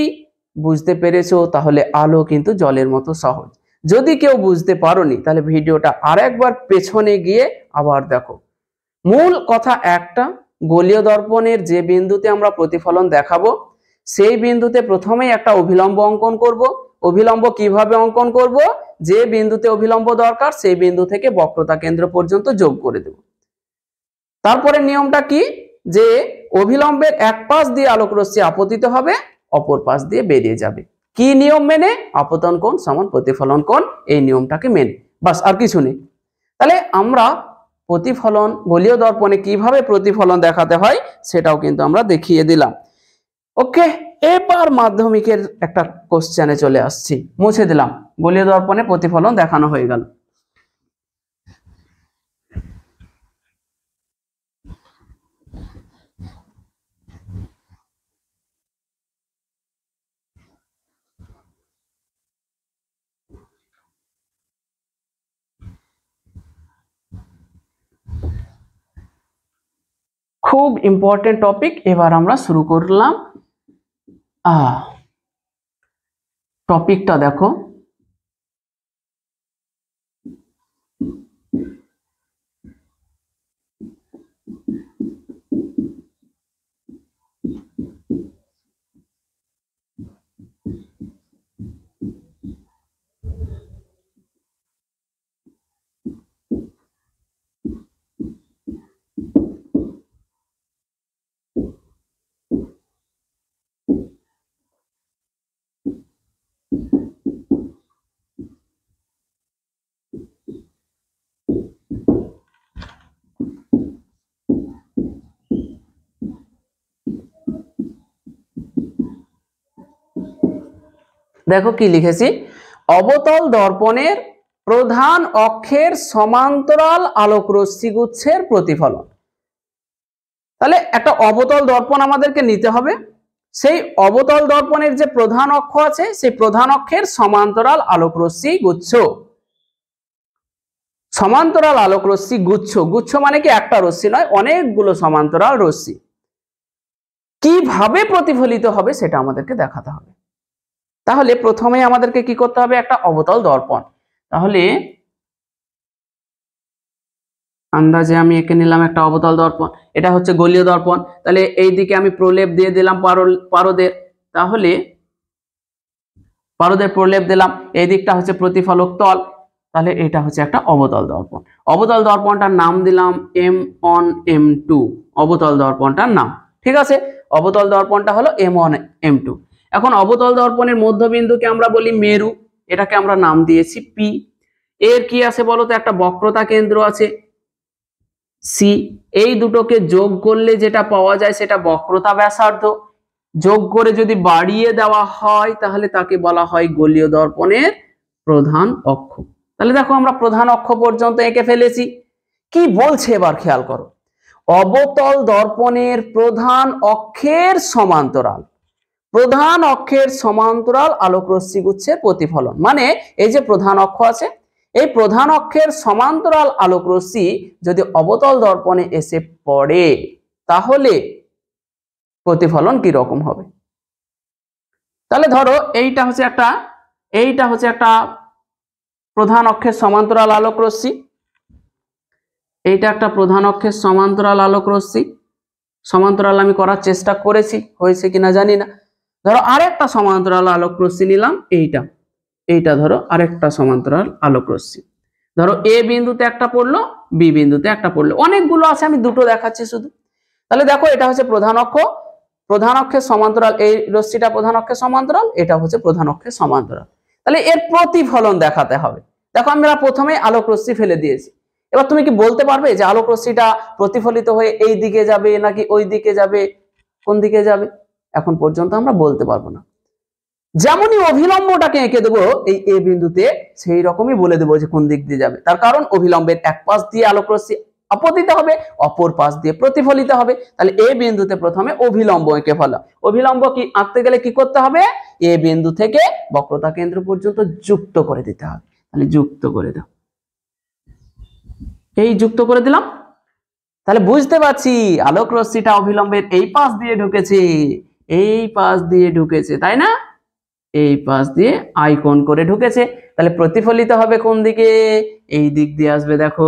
বুঝতে পেরেছো তাহলে আলো কিন্তু জলের মতো সহজ। যদি কেউ বুঝতে পারোনি তাহলে ভিডিওটা আরেকবার পেছনে গিয়ে আবার দেখো। মূল কথা একটা, গোলীয় দর্পণের যে বিন্দুতে আমরা প্রতিফলন দেখাবো সেই বিন্দুতে প্রথমেই একটা অভিলম্ব অঙ্কন করব। অভিলম্ব কিভাবে অঙ্কন করব? যে বিন্দুতে অভিলম্ব দরকার সেই বিন্দু থেকে বক্রতা কেন্দ্র পর্যন্ত যোগ করে দেব। তারপরে নিয়মটা কি? যে অভিলম্বের এক পাশ দিয়ে আলোক রশ্মি আপতিত হবে, অপর পাশ দিয়ে বেরিয়ে যাবে। কি নিয়ম মেনে? আপতন কোণ সমান প্রতিফলন কোণ, এই নিয়মটাকে মেনে, বাস আর কিছু নেই। তাহলে আমরা প্রতিফলন, গোলীয় দর্পণে কিভাবে প্রতিফলন দেখাতে হয় সেটাও কিন্তু আমরা দেখিয়ে দিলাম। ওকে, এবার মাধ্যমিকের একটা কোশ্চেনে চলে আসছি, মুছে দিলাম, গোলীয় দর্পণে প্রতিফলন দেখানো হয়ে গেল। খুব ইম্পর্টেন্ট টপিক। এবার আমরা শুরু করলাম। টপিকটা দেখো, দেখো কি লিখেছি, অবতল দর্পণের প্রধান অক্ষের সমান্তরাল আলোক রশ্মি গুচ্ছের প্রতিফলন। তাহলে একটা অবতল দর্পণ আমাদেরকে নিতে হবে, সেই অবতল দর্পণের যে প্রধান অক্ষ আছে সেই প্রধান অক্ষের সমান্তরাল আলোক রশ্মি গুচ্ছ। সমান্তরাল আলোক রশ্মি গুচ্ছ, গুচ্ছ মানে কি একটা রশ্মি নয়, অনেকগুলো সমান্তরাল রশ্মি কিভাবে প্রতিফলিত হবে সেটা আমাদেরকে দেখাতে হবে। তাহলে প্রথমে আমাদেরকে কি করতে হবে, একটা অবতল দর্পণ। তাহলে আন্দাজে আমি এঁকে নিলাম একটা অবতল দর্পণ, এটা হচ্ছে গোলীয় দর্পণ। তাহলে এই দিকে আমি প্রলেপ দিয়ে দিলাম পারদের, তাহলে পারদের প্রলেপ দিলাম, এই দিকটা হচ্ছে প্রতিফলক তল, তাহলে এটা হচ্ছে একটা অবতল দর্পণ। অবতল দর্পণটার নাম দিলাম M1 M2, অবতল দর্পণটার নাম। ঠিক আছে, অবতল দর্পণটা হলো M1 M2। এখন অবতল দর্পণের মধ্যবিন্দুকে আমরা বলি মেরু, এটাকে আমরা নাম দিয়েছি P। এর কি আছে বলতো, একটা বক্রতা কেন্দ্র আছে C। এই দুটোকে যোগ করলে যেটা পাওয়া যায় সেটা বক্রতা ব্যাসার্ধ। যোগ করে যদি বাড়িয়ে দেওয়া হয় তাহলে তাকে বলা হয় গোলীয় দর্পণের প্রধান অক্ষ। তাহলে দেখো আমরা প্রধান অক্ষ পর্যন্ত এঁকে ফেলেছি। কি বলছে এবার খেয়াল করো, অবতল দর্পণের প্রধান অক্ষের সমান্তরাল, প্রধান অক্ষের সমান্তরাল আলোক রশ্মি গুচ্ছের প্রতিফলন। মানে এই যে প্রধান অক্ষ আছে, এই প্রধান অক্ষের সমান্তরাল আলোক রশ্মি যদি অবতল দর্পণে এসে পড়ে তাহলে প্রতিফলন কি রকম হবে। তাহলে ধরো এইটা হচ্ছে একটা প্রধান অক্ষের সমান্তরাল আলোক রশ্মি, এইটা একটা প্রধান অক্ষের সমান্তরাল আলোক রশ্মি। সমান্তরাল আমি করার চেষ্টা করেছি, হয়েছে কিনা জানি না। ধরো আরেকটা সমান্তরাল আলোক রশ্মি নিলাম, এইটা ধরো আরেকটা সমান্তরাল আলোক রশ্মি। ধরো এ বিন্দুতে একটা পড়লো, বি বিন্দুতে একটা পড়লো, অনেকগুলো আছে, আমি দুটো দেখাচ্ছি শুধু। তাহলে দেখো এটা হচ্ছে প্রধান অক্ষ, প্রধান অক্ষের সমান্তরাল, এই রশ্মিটা প্রধান অক্ষের সমান্তরাল, এটা হচ্ছে প্রধান অক্ষের সমান্তরাল। তাহলে এর প্রতিফলন দেখাতে হবে। দেখো আমরা প্রথমে আলোক রশ্মি ফেলে দিয়েছি, এবার তুমি কি বলতে পারবে যে আলোক রশ্মিটা প্রতিফলিত হয়ে এই দিকে যাবে নাকি ওই দিকে যাবে, কোন দিকে যাবে? এখন পর্যন্ত আমরা বলতে পারবো না। যেমনই অভিলম্বটাকে এঁকে দেবো এই এ বিন্দুতে, সেই রকমই বলে দেবো যে কোন দিক দিয়ে যাবে। তার কারণ অভিলম্বের এক পাশ দিয়ে আলোক রশ্মি আপতিত হবে, অপর পাশ দিয়ে প্রতিফলিত হবে। তাহলে এ বিন্দুতে প্রথমে অভিলম্ব এঁকে ফেলা। অভিলম্ব কি আঁকতে গেলে কি করতে হবে, এ বিন্দু থেকে বক্রতা কেন্দ্র পর্যন্ত যুক্ত করে দিতে হবে। তাহলে যুক্ত করে দাও, এই যুক্ত করে দিলাম। তাহলে বুঝতে পারছি আলোক রশ্মিটা অভিলম্বের এই পাশ দিয়ে ঢুকেছে, এই পাশ দিয়ে ঢুকেছে, তাই না? এই পাশ দিয়ে আইকন করে ঢুকেছে। তাহলে প্রতিফলিত হবে কোন দিকে, এই দিক দিয়ে আসবে। দেখো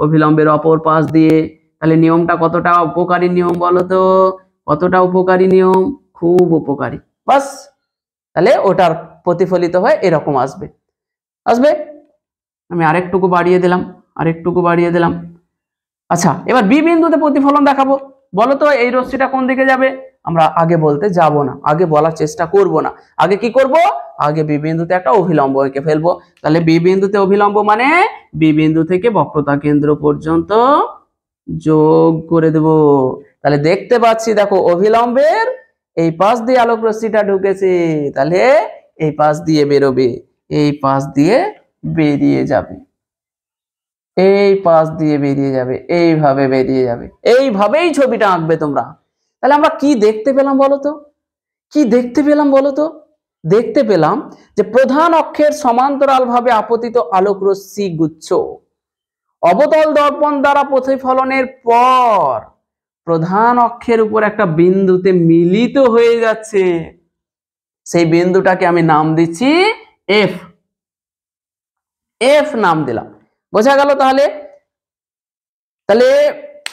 অভিলম্বের অপর পাশ দিয়ে। তাহলে নিয়মটা কতটা উপকারী নিয়ম বলো তো, কতটা উপকারী নিয়ম, খুব উপকারী। বাস, তাহলে ওটার প্রতিফলিত হয়ে এরকম আসবে। আমি আরেকটুকু বাড়িয়ে দিলাম। আচ্ছা, এবার বি বিন্দুতে প্রতিফলন দেখাবো। বলো তো এই রশ্মিটা কোন দিকে যাবে? আমরা আগে বলতে যাব না, আগে বলার চেষ্টা করব না। আগে কি করব, আগে বি বিন্দুতে একটা অভিলম্ব এঁকে ফেলবো। তাহলে বি বিন্দুতে অভিলম্ব মানে বি বিন্দু থেকে বক্রতা কেন্দ্র পর্যন্ত যোগ করে দেব। তাহলে দেখতে পাচ্ছি দেখো অভিলম্বের এই পাশ দিয়ে আলোক রশ্মিটা ঢুকেছে, তাহলে এই পাশ দিয়ে বেরোবে, এই পাশ দিয়ে বেরিয়ে যাবে, এই পাশ দিয়ে বেরিয়ে যাবে, এইভাবে বেরিয়ে যাবে। এইভাবেই ছবিটা আঁকবে তোমরা। তাহলে আমরা কি দেখতে পেলাম বলতো, দেখতে পেলাম যে প্রধান অক্ষের সমান্তরাল ভাবে আপতিত আলোক রশ্মি গুচ্ছ অবতল দর্পণ দ্বারা প্রতিফলনের পর প্রধান অক্ষের উপর একটা বিন্দুতে মিলিত হয়ে যাচ্ছে, সেই বিন্দুটাকে আমি নাম দিচ্ছি এফ। এফ নাম দিলাম, বোঝা গেল? তাহলে তাহলে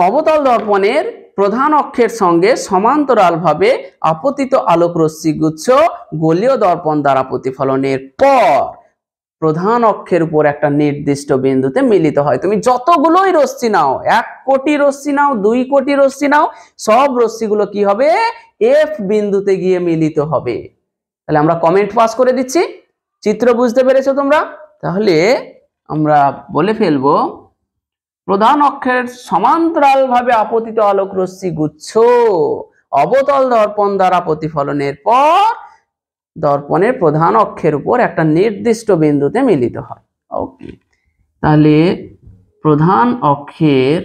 অবতল দর্পণের প্রধান অক্ষের সঙ্গে সমান্তরালভাবে আপতিত আলোক রশ্মি গুচ্ছ গোলীয় দর্পণ দ্বারা প্রতিফলনের পর প্রধান অক্ষের উপর একটা নির্দিষ্ট বিন্দুতে মিলিত হয়। তুমি যতগুলোই রশ্মি নাও, 1 কোটি রশ্মি নাও, 2 কোটি রশ্মি নাও, সব রশ্মিগুলো কি হবে? এফ বিন্দুতে গিয়ে মিলিত হবে। তাহলে আমরা কমেন্ট পাস করে দিচ্ছি। চিত্র বুঝতে পেরেছো তোমরা? তাহলে আমরা বলে ফেলবো, প্রধান অক্ষের সমান্তরালভাবে আপতিত আলোক রশ্মি গুচ্ছ অবতল দর্পণ দ্বারা প্রতিফলনের পর দর্পণের প্রধান অক্ষের উপর একটা নির্দিষ্ট বিন্দুতে মিলিত হয়। ওকে, তাহলে প্রধান অক্ষের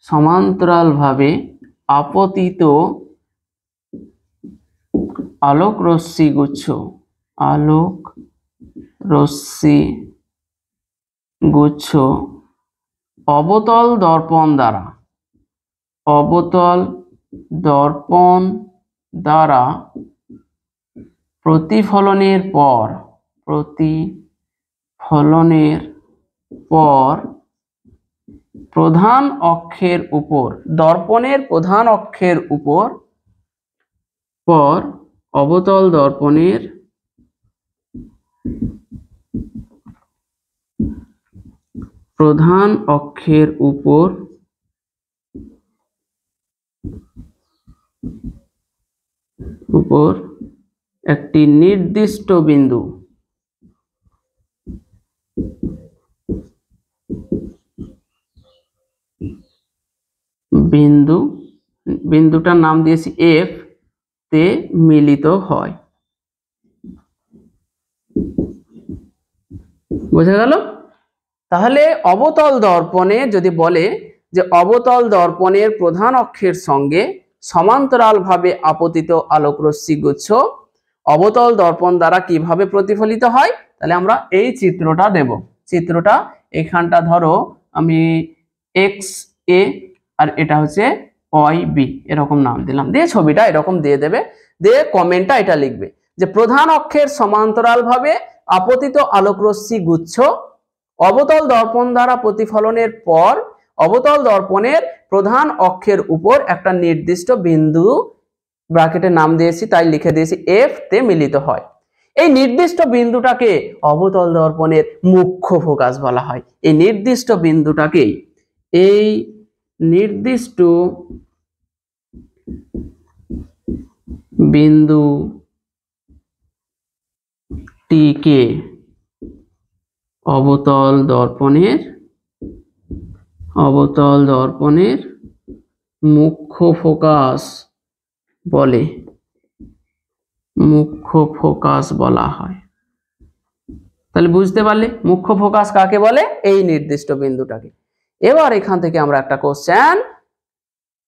সমান্তরালভাবে আপতিত আলোক রশ্মি গুচ্ছ অবতল দর্পণ দ্বারা প্রতিফলনের পর প্রধান অক্ষের উপর, দর্পণের প্রধান অক্ষের উপর অবতল দর্পণের প্রধান অক্ষের উপর একটি নির্দিষ্ট বিন্দুটার নাম দিয়েছি এফ তে মিলিত হয়। বোঝা গেল? তাহলে অবতল দর্পণে যদি বলে যে অবতল দর্পণের প্রধান অক্ষের সঙ্গে সমান্তরালভাবে আপতিত আলোক রশ্মি গুচ্ছ অবতল দর্পণ দ্বারা কিভাবে প্রতিফলিত হয়, তাহলে আমরা এই চিত্রটা দেব। চিত্রটা এখানটা ধরো আমি এক্স এ আর এটা হচ্ছে ওয়াই বি, এরকম নাম দিলাম, দিয়ে ছবিটা এরকম দিয়ে দেবে, দিয়ে কমেন্টটা এটা লিখবে যে প্রধান অক্ষের সমান্তরালভাবে আপতিত আলোক রশ্মি গুচ্ছ অবতল দর্পণ দ্বারা প্রতিফলনের পর অবতল দর্পণের প্রধান অক্ষের উপর একটা নির্দিষ্ট বিন্দু, ব্র্যাকেটে নাম দিয়েছি তাই লিখে দিয়েছি এফ তে মিলিত হয়। এই নির্দিষ্ট বিন্দুটাকে অবতল দর্পণের মুখ্য ফোকাস বলা হয়। এই নির্দিষ্ট বিন্দুটিকে অবতল দর্পণের মুখ্য ফোকাস বলা হয়। তাহলে বুঝতে পারলে মুখ্য ফোকাস কাকে বলে? এই নির্দিষ্ট বিন্দুটাকে। এবার এখান থেকে আমরা একটা কোশ্চেন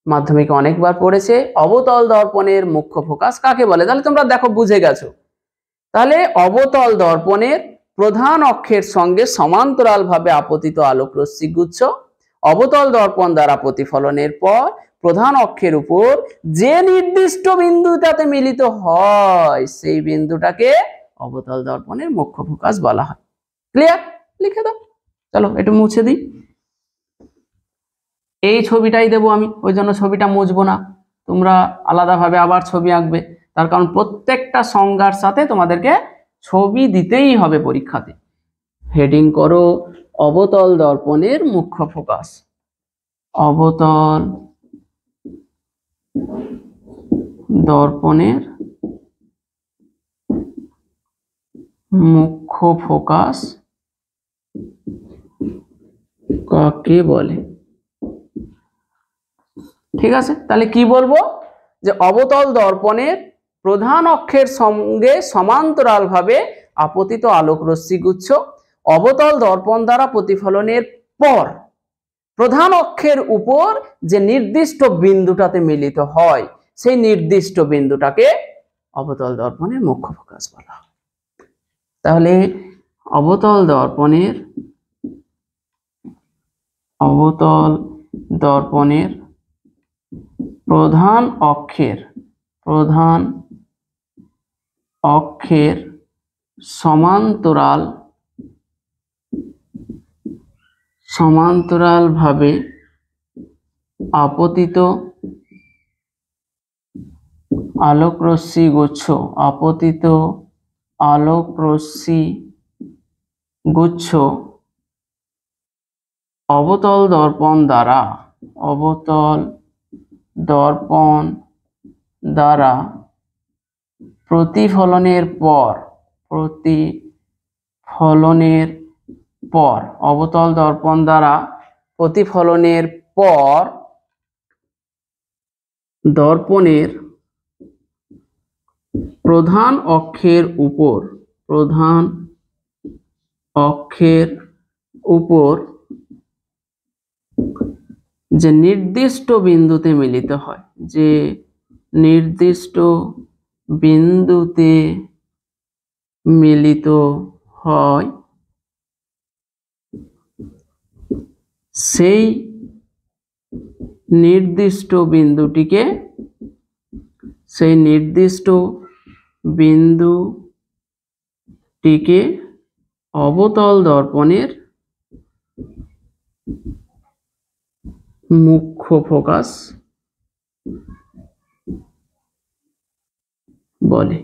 মাধ্যমিকে অনেকবার পড়েছে, অবতল দর্পণের মুখ্য ফোকাস কাকে বলে? তাহলে তোমরা দেখো বুঝে গেছো। তাহলে অবতল দর্পণের প্রধান অক্ষের সঙ্গে সমান্তরালভাবে আপতিত আলোক রশ্মি গুচ্ছ অবতল দর্পণ দ্বারা প্রতিফলনের পর প্রধান অক্ষের উপর যে নির্দিষ্ট বিন্দুটাতে মিলিত হয় সেই বিন্দুটাকে অবতল দর্পণের মুখ্য ফোকাস বলা হয়। ক্লিয়ার? লিখে দাও। চলো একটু মুছে দিই। এই ছবিটাই দেবো আমি, ওই জন্য ছবিটা মুছবো না, তোমরা আলাদাভাবে আবার ছবি আঁকবে। তার কারণ প্রত্যেকটা সংজ্ঞার সাথে তোমাদেরকে ছবি দিতেই হবে পরীক্ষাতে। হেডিং করো অবতল দর্পণের মুখ্য ফোকাস। অবতল দর্পণের মুখ্য ফোকাস কাকে বলে? ঠিক আছে, তাহলে কি বলবো? যে অবতল দর্পণের প্রধান অক্ষের সঙ্গে সমান্তরালভাবে আপতিত আলোক রশ্মি গুচ্ছ অবতল দর্পণ দ্বারা প্রতিফলনের পর প্রধান অক্ষের উপর যে নির্দিষ্ট বিন্দুটাতে মিলিত হয় সেই নির্দিষ্ট বিন্দুটাকে অবতল দর্পণের মুখ্য ফোকাস বলা হয়। তাহলে অবতল দর্পণের প্রধান অক্ষের সমান্তরালভাবে আপতিত আলোকরশ্মি গুচ্ছ অবতল দর্পণ দ্বারা প্রতিফলনের পর অবতল দর্পণ দ্বারা প্রতিফলনের পর দর্পণের প্রধান অক্ষের উপর যে নির্দিষ্ট বিন্দুতে মিলিত হয় সেই নির্দিষ্ট বিন্দুটিকে অবতল দর্পণের মুখ্য ফোকাস বলে।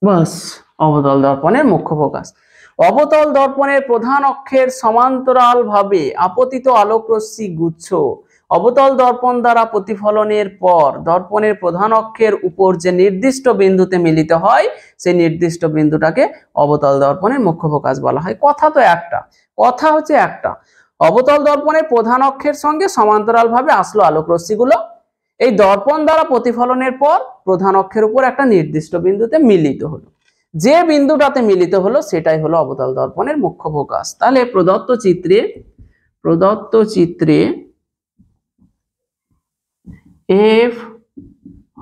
বাস, অবতল দর্পণের মুখ্য ফোকাস। অবতল দর্পণের প্রধান অক্ষের সমান্তরালভাবে আপতিত আলোকরশ্মি গুচ্ছ অবতল দর্পণ দ্বারা প্রতিফলনের পর দর্পণের প্রধান অক্ষের উপর যে নির্দিষ্ট বিন্দুতে মিলিত হয় সেই নির্দিষ্ট বিন্দুটাকে অবতল দর্পণের মুখ্য ফোকাস বলা হয়। কথা হচ্ছে একটা, অবতল দর্পণের প্রধান অক্ষের সঙ্গে সমান্তরালভাবে আসলো আলোকরশ্মিগুলো, এই দর্পণ দ্বারা প্রতিফলনের পর প্রধান অক্ষের উপর একটা নির্দিষ্ট বিন্দুতে মিলিত হলো, যে বিন্দুটাতে মিলিত হলো সেটাই হলো অবতল দর্পণের মুখ্য ফোকাস। তাহলে প্রদত্ত চিত্রে এফ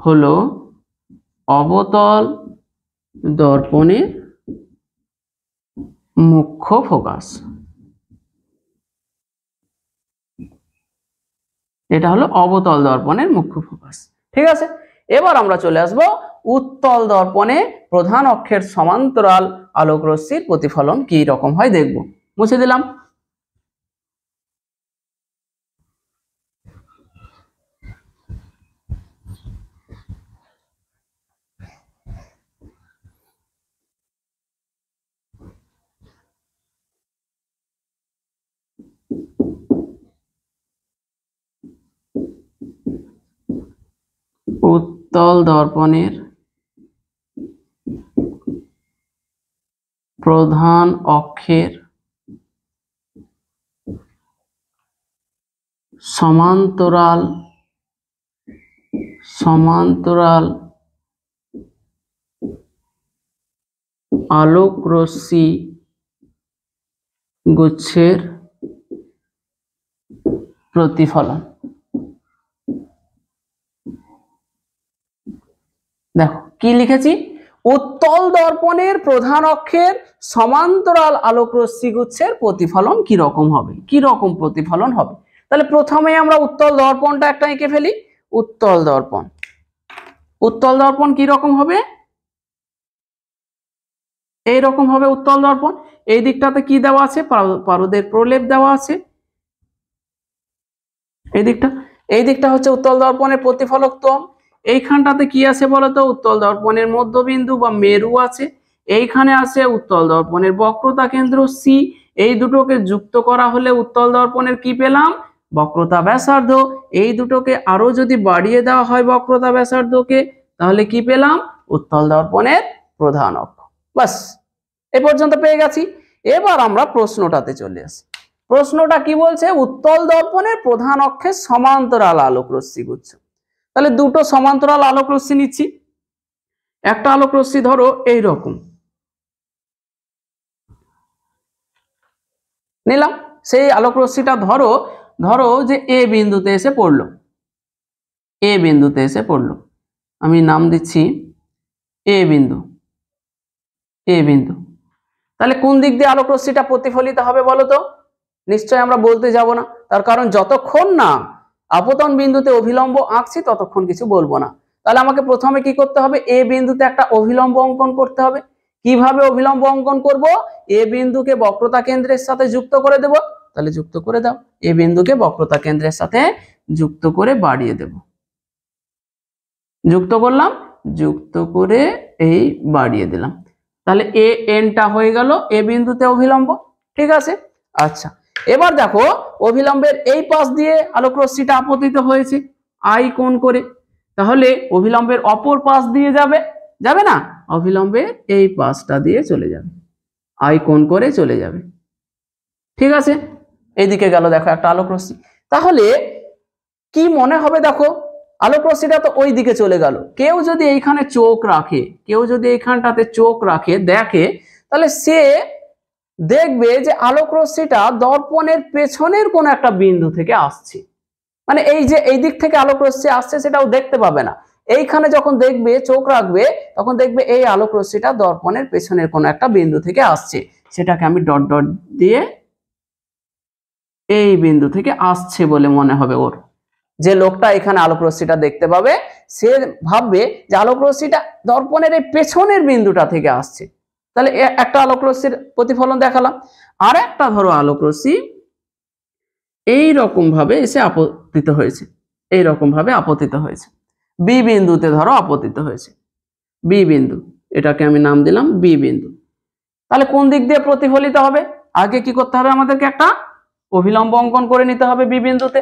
হলো অবতল দর্পণের মুখ্য ফোকাস। এটা হলো অবতল দর্পণের মুখ্য ফোকাস। ঠিক আছে, এবার আমরা চলে আসবো উত্তল দর্পণে প্রধান অক্ষের সমান্তরাল আলোকরশ্মির প্রতিফলন কি রকম হয় দেখব। মুছে দিলাম। উত্তল দর্পণের প্রধান অক্ষের সমান্তরাল আলোকরশ্মি গুচ্ছের প্রতিফলন। দেখো কি লিখেছি, উত্তল দর্পণের প্রধান অক্ষের সমান্তরাল আলোকরশ্মি গুচ্ছের প্রতিফলন কি রকম হবে, কি রকম প্রতিফলন হবে। তাহলে প্রথমে আমরা উত্তল দর্পণটা একটা এঁকে ফেলি। উত্তল দর্পণ কি রকম হবে, এই রকম হবে উত্তল দর্পণ। এই দিকটাতে কি দেওয়া আছে, পারদের প্রলেপ দেওয়া আছে। এই দিকটা হচ্ছে উত্তল দর্পণের প্রতিফলক তল। এইখানটাতে কি আছে বলতো, উত্তল দর্পণের মধ্যবিন্দু বা মেরু আছে। এইখানে আছে উত্তল দর্পণের বক্রতা কেন্দ্র সি। এই দুটোকে যুক্ত করা হলে উত্তল দর্পণের কি পেলাম, বক্রতা ব্যাসার্ধ। এই দুটোকে আরো যদি বাড়িয়ে দেওয়া হয় বক্রতা ব্যাসার্ধকে, তাহলে কি পেলাম, উত্তল দর্পণের প্রধান অক্ষ। বাস, এই পর্যন্ত পেয়ে গেছি। এবার আমরা প্রশ্নটাতে চলে আসি। প্রশ্নটা কি বলছে, উত্তল দর্পণের প্রধান অক্ষের সমান্তরাল আলোকরশ্মি গুচ্ছ। তাহলে দুটো সমান্তরাল আলোকরশ্মি নিচ্ছি। একটা আলোকরশ্মি ধরো এই রকম নিলাম, সেই আলোকরশ্মিটা ধরো যে এ বিন্দুতে এসে পড়লো। আমি নাম দিচ্ছি এ বিন্দু, এ বিন্দু। তাহলে কোন দিক দিয়ে আলোক রশ্মিটা প্রতিফলিত হবে বলো তো? নিশ্চয় আমরা বলতে যাব না, তার কারণ যতক্ষণ না আপতন বিন্দুতে অভিলম্ব আঁকছি ততক্ষণ কিছু বলবো না। তাহলে আমাকে প্রথমে কি করতে হবে? এ বিন্দুতে একটা অভিলম্ব অঙ্কন করতে হবে। কিভাবে অভিলম্ব অঙ্কন করব? এ বিন্দুকে বক্রতা কেন্দ্রের সাথে যুক্ত করে দেব। তাহলে যুক্ত করে দাও, এ বিন্দুকে বক্রতা কেন্দ্রের সাথে যুক্ত করে বাড়িয়ে দেব। যুক্ত করলাম, যুক্ত করে এই বাড়িয়ে দিলাম। তাহলে এ এনটা হয়ে গেল এ বিন্দুতে অভিলম্ব। ঠিক আছে, আচ্ছা এবার দেখো অভিলম্বের এই পাশ দিয়ে আলোক রশ্মিটা আপতিত হয়েছে আই কোণ করে। তাহলে অভিলম্বের অপর পাশ দিয়ে যাবে, যাবে না? অভিলম্বের এই পাশটা দিয়ে চলে যাবে, আই কোণ করে চলে যাবে। ঠিক আছে, এইদিকে গেল দেখো একটা আলোক রশ্মি। তাহলে কি মনে হবে দেখো, আলোক রশ্মিটা তো ওই দিকে চলে গেল। কেউ যদি এইখানে চোখ রাখে, কেউ যদি এইখানটাতে চোখ রাখে দেখে, তাহলে সে দেখবে যে আলোক রশ্মিটা দর্পণের পেছনের কোন একটা বিন্দু থেকে আসছে। মানে এই যে এই দিক থেকে আলোক রশ্মি আসছে সেটাও দেখতে পাবে না। এইখানে যখন দেখবে, চোখ রাখবে, তখন দেখবে এই আলোক রশ্মিটা দর্পণের পেছনের কোন একটা বিন্দু থেকে আসছে। সেটাকে আমি ডট ডট দিয়ে এই বিন্দু থেকে আসছে বলে মনে হবে ওর। যে লোকটা এখানে আলোক রশ্মিটা দেখতে পাবে সে ভাববে যে আলোক রশ্মিটা দর্পণের এই পেছনের বিন্দুটা থেকে আসছে। তাহলে একটা আলোক রশ্মির প্রতিফলন দেখালাম। আর একটা ধরো আলোক রশ্মি এই রকম ভাবে এসে আপতিত হয়েছে, এই রকম ভাবে আপতিত হয়েছে, বি বিন্দুতে ধরো আপতিত হয়েছে, বি বিন্দু, এটাকে আমি নাম দিলাম বি বিন্দু। তাহলে কোন দিক দিয়ে প্রতিফলিত হবে? আগে কি করতে হবে? আমাদেরকে একটা অভিলম্ব অঙ্কন করে নিতে হবে বি বিন্দুতে।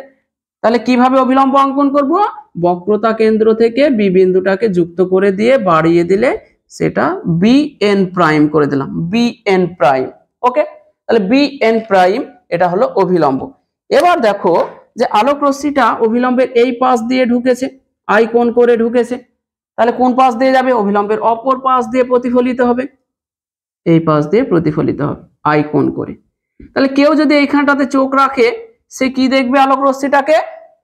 তাহলে কিভাবে অভিলম্ব অঙ্কন করব? বক্রতা কেন্দ্র থেকে বি বিন্দুটাকে যুক্ত করে দিয়ে বাড়িয়ে দিলে সেটা বি এন প্রাইম করে দিলাম, বি এন প্রাইম। ওকে, তাহলে বি এন প্রাইম এটা হলো অভিলম্ব। এবার দেখো যে আলোক রশ্মিটা অভিলম্বের এই পাশ দিয়ে ঢুকেছে, আই কোণ করে ঢুকেছে। তাহলে কোন পাশ দিয়ে যাবে? অভিলম্বের অপর পাশ দিয়ে প্রতিফলিত হবে, এই পাশ দিয়ে প্রতিফলিত হবে আই কোণ করে। তাহলে কেউ যদি এইখানটাতে চোখ রাখে সে কি দেখবে আলোক রশ্মিটাকে?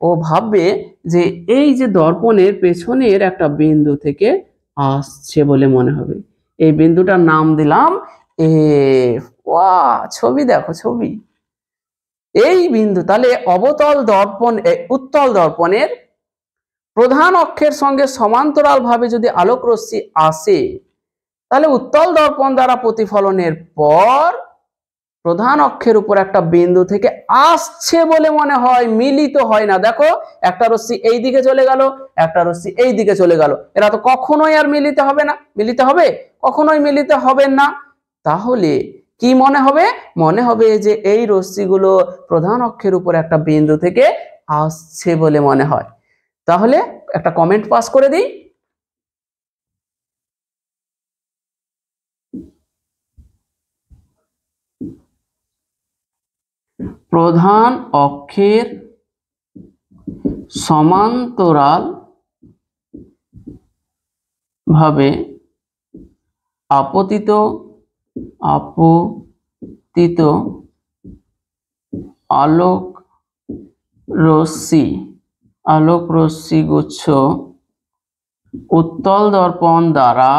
ও ভাববে যে এই যে দর্পণের পেছনের একটা বিন্দু থেকে আসছে বলে মনে হবে। এই বিন্দুটার নাম দিলাম এ। ওয়াও, ছবি দেখো, ছবি এই বিন্দু। তাহলে অবতল দর্পণ, উত্তল দর্পণের প্রধান অক্ষের সঙ্গে সমান্তরাল ভাবে যদি আলোক রশ্মি আসে, তাহলে উত্তল দর্পণ দ্বারা প্রতিফলনের পর প্রধান অক্ষের উপর একটা বিন্দু থেকে আসছে বলে মনে হয়, মিলিত হয় না। দেখো একটা রশ্মি এই দিকে চলে গেল, একটা রশ্মি এই দিকে চলে গেল, এরা তো কখনোই আর মিলিত হবে না। মিলিত হবে? কখনোই মিলিত হবে না। তাহলে কি মনে হবে? মনে হবে যে এই রশ্মিগুলো প্রধান অক্ষের উপর একটা বিন্দু থেকে আসছে বলে মনে হয়। তাহলে একটা কমেন্ট পাস করে দিই। প্রধান অক্ষের সমান্তরাল ভাবে আপতিত আলোক রশ্মি গুচ্ছ উত্তল দর্পণ দ্বারা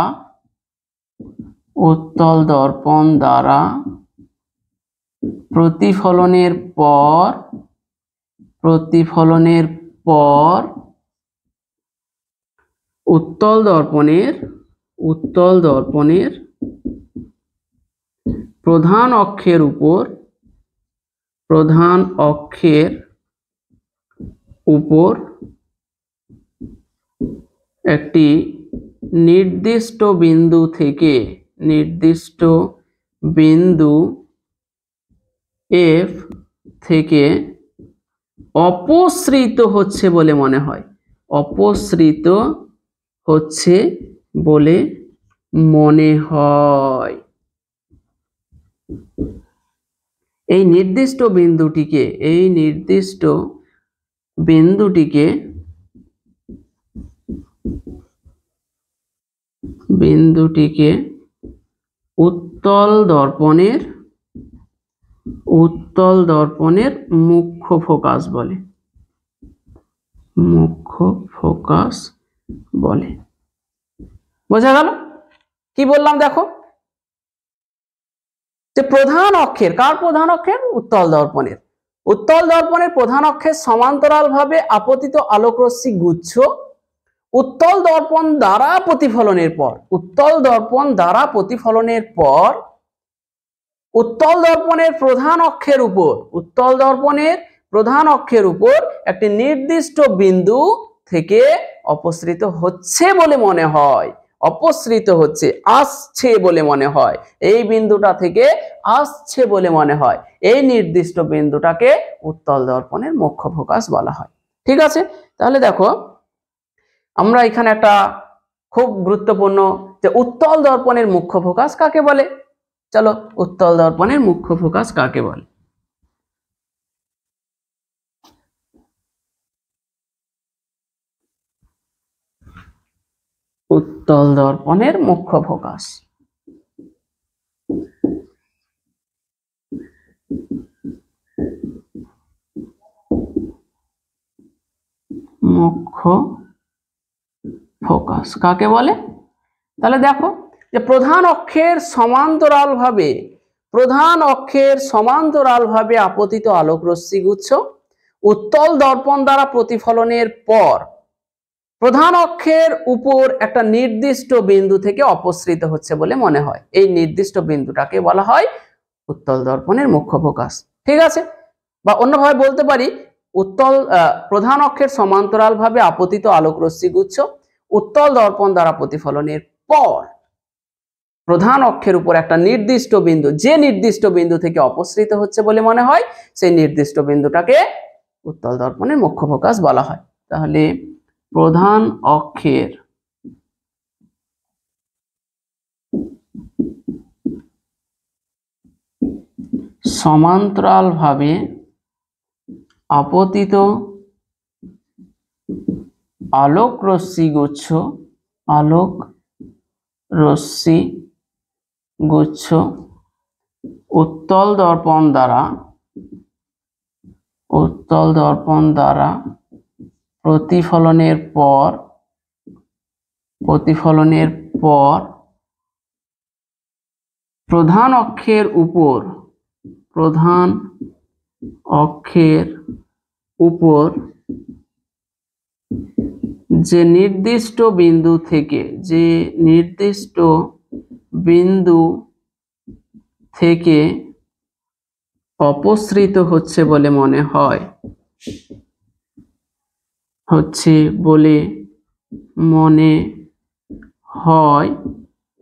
প্রতিফলনের পর উত্তল দর্পণের প্রধান অক্ষের উপর একটি নির্দিষ্ট বিন্দু এফ থেকে অপসৃত হচ্ছে বলে মনে হয়, অপসৃত হচ্ছে বলে মনে হয়। এই নির্দিষ্ট বিন্দুটিকে উত্তল দর্পণের মুখ্য ফোকাস বলে। বোঝা গেল? কি বললাম দেখো, যে প্রধান অক্ষের, কার প্রধান অক্ষের? উত্তল দর্পণের। উত্তল দর্পণের প্রধান অক্ষের সমান্তরাল ভাবে আপতিত আলোকরশ্মি গুচ্ছ উত্তল দর্পণ দ্বারা প্রতিফলনের পর, উত্তল দর্পণ দ্বারা প্রতিফলনের পর উত্তল দর্পণের প্রধান অক্ষের উপর, উত্তল দর্পণের প্রধান অক্ষের উপর একটি নির্দিষ্ট বিন্দু থেকে অপসৃত হচ্ছে বলে মনে হয়, অপসৃত হচ্ছে, আসছে বলে মনে হয়, এই বিন্দুটা থেকে আসছে বলে মনে হয়, এই নির্দিষ্ট বিন্দুটাকে উত্তল দর্পণের মুখ্য ফোকাস বলা হয়। ঠিক আছে, তাহলে দেখো আমরা এখানে একটা খুব গুরুত্বপূর্ণ, যে উত্তল দর্পণের মুখ্য ফোকাস কাকে বলে। চলো, উত্তল দর্পণের মুখ্য ফোকাস কাকে বলে? উত্তল দর্পণের মুখ্য ফোকাস, মুখ্য ফোকাস কাকে বলে? তাহলে দেখো যে প্রধান অক্ষের সমান্তরালভাবে আপতিত আলোকরশ্মি গুচ্ছ উত্তল দর্পণ দ্বারা প্রতিফলনের পর প্রধান অক্ষের উপর একটা নির্দিষ্ট বিন্দু থেকে অপসৃত হচ্ছে বলে মনে হয়, এই নির্দিষ্ট বিন্দুটাকে বলা হয় উত্তল দর্পণের মুখ্য ফোকাস। ঠিক আছে, বা অন্যভাবে বলতে পারি, প্রধান অক্ষের সমান্তরালভাবে আপতিত আলোকরশ্মি গুচ্ছ উত্তল দর্পণ দ্বারা প্রতিফলনের পর প্রধান অক্ষের উপর একটা নির্দিষ্ট বিন্দু, যে নির্দিষ্ট বিন্দু থেকে অপসৃত হচ্ছে বলে মনে হয়, সেই নির্দিষ্ট বিন্দুটাকে উত্তল দর্পণের মুখ্য ফোকাস বলা হয়। তাহলে প্রধান অক্ষের সমান্তরালভাবে আপতিত আলোকরশ্মি গুচ্ছ উত্তল দর্পণ দ্বারা প্রতিফলনের পর প্রধান অক্ষের উপর যে নির্দিষ্ট বিন্দু থেকে অপসৃত হচ্ছে বলে মনে হয়,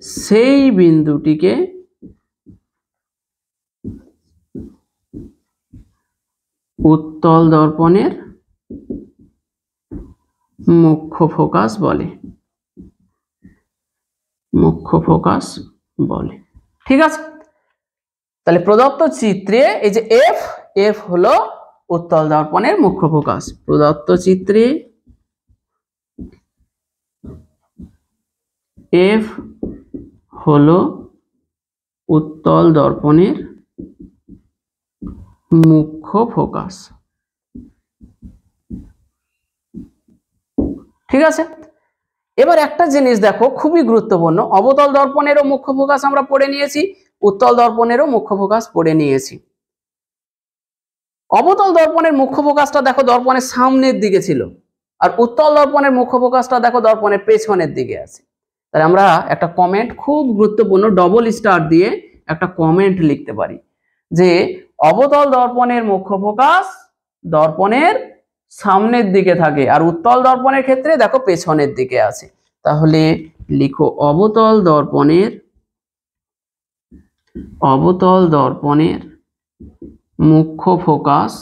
সেই বিন্দুটিকে উত্তল দর্পণের মুখ্য ফোকাস বলে, ঠিক আছে। তাহলে প্রদত্ত চিত্রে এই যে এফ হলো উত্তল দর্পণের মুখ্য ফোকাস, প্রদত্ত চিত্রে এফ হলো উত্তল দর্পণের মুখ্য ফোকাস। ঠিক আছে, এবার একটা জিনিস দেখো খুবই গুরুত্বপূর্ণ, অবতল দর্পণেরও মুখ্য ফোকাস আমরা পড়ে নিয়েছি, উত্তল দর্পণেরও মুখ্য ফোকাস পড়ে নিয়েছি। অবতল দর্পণের মুখ্য ফোকাসটা দেখো দর্পণের সামনের দিকে ছিল, আর উত্তল দর্পণের মুখ্য ফোকাসটা দেখো দর্পণের পেছনের দিকে আছে। তাহলে আমরা একটা কমেন্ট, খুব গুরুত্বপূর্ণ, ডবল স্টার দিয়ে একটা কমেন্ট লিখতে পারি যে অবতল দর্পণের মুখ্য ফোকাস দর্পণের সামনের দিকে থাকে, আর উত্তল দর্পণের ক্ষেত্রে দেখো পেছনের দিকে আছে। তাহলে লিখো অবতল দর্পণের মুখ্য ফোকাস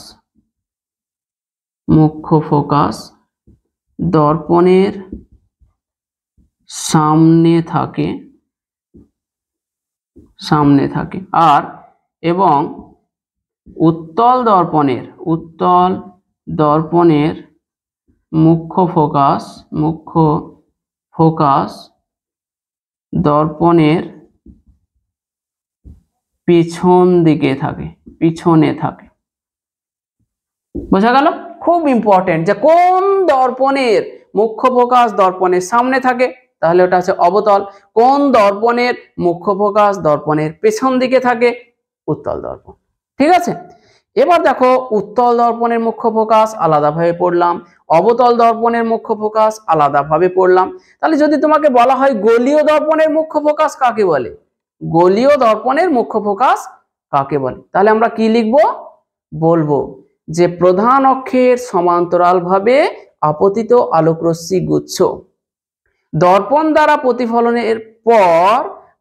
দর্পণের সামনে থাকে আর এবং উত্তল দর্পণের মুখ্য ফোকাস দর্পণের পিছনে থাকে। বোঝা গেল? খুব ইম্পর্টেন্ট যে কোন দর্পণের মুখ্য ফোকাস দর্পণের সামনে থাকে তাহলে ওটা হচ্ছে অবতল। কোন দর্পণের মুখ্য ফোকাস দর্পণের পেছন দিকে থাকে? উত্তল দর্পণ। ঠিক আছে, এবার দেখো উত্তল দর্পণের মুখ্য ফোকাস আলাদাভাবে পড়লাম, অবতল দর্পণের মুখ্য ফোকাস আলাদাভাবে পড়লাম। তাহলে যদি তোমাকে বলা হয় গোলীয় দর্পণের মুখ্য ফোকাস কাকে বলে, গোলীয় দর্পণের মুখ্য ফোকাস কাকে বলে, তাহলে আমরা কি লিখব? বলবো যে প্রধান অক্ষের সমান্তরালভাবে আপতিত আলোকরশ্মি গুচ্ছ দর্পণ দ্বারা প্রতিফলনের পর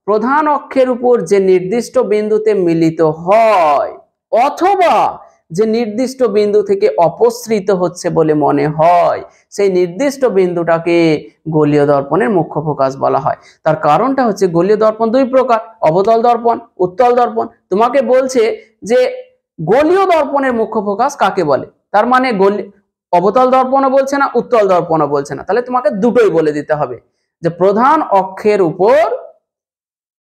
প্রধান অক্ষের উপর যে নির্দিষ্ট বিন্দুতে মিলিত হয় অথবা যে নির্দিষ্ট বিন্দু থেকে অপসৃত হচ্ছে বলে মনে হয় সেই নির্দিষ্ট বিন্দুটাকে গোলীয় দর্পণের মুখ্য ফোকাস বলা হয়। তার কারণটা হচ্ছে গোলীয় দর্পণ দুই প্রকার, অবতল দর্পণ, উত্তল দর্পণ। তোমাকে বলছে যে গোলীয় দর্পণের মুখ্য ফোকাস কাকে বলে, তার মানে অবতল দর্পণও বলছে না, উত্তল দর্পণও বলছে না, তাহলে তোমাকে দুটোই বলে দিতে হবে যে প্রধান অক্ষের উপর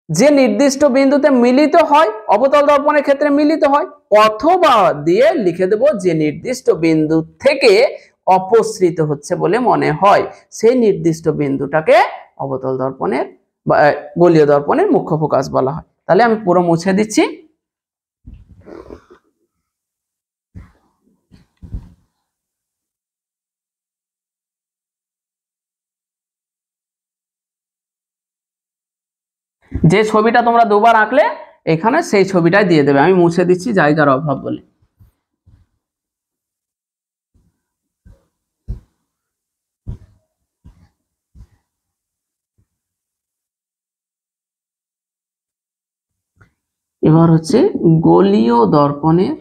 যে নির্দিষ্ট বিন্দুতে মিলিত হয়, অবতল দর্পণের ক্ষেত্রে মিলিত হয়, অথবা দিয়ে লিখে দেব যে নির্দিষ্ট বিন্দু থেকে অপসৃত হচ্ছে বলে মনে হয় সেই নির্দিষ্ট বিন্দুটাকে অবতল দর্পণের বা গোলীয় দর্পণের মুখ্য ফোকাস বলা হয়। তাহলে আমি পুরো মুছে দিচ্ছি। যে ছবিটা তোমরা দুবার আঁকলে এখানে সেই ছবিটাই দিয়ে দেবে, আমি মুছে দিচ্ছি জায়গার অভাব বলে। এবার হচ্ছে গোলীয় দর্পণের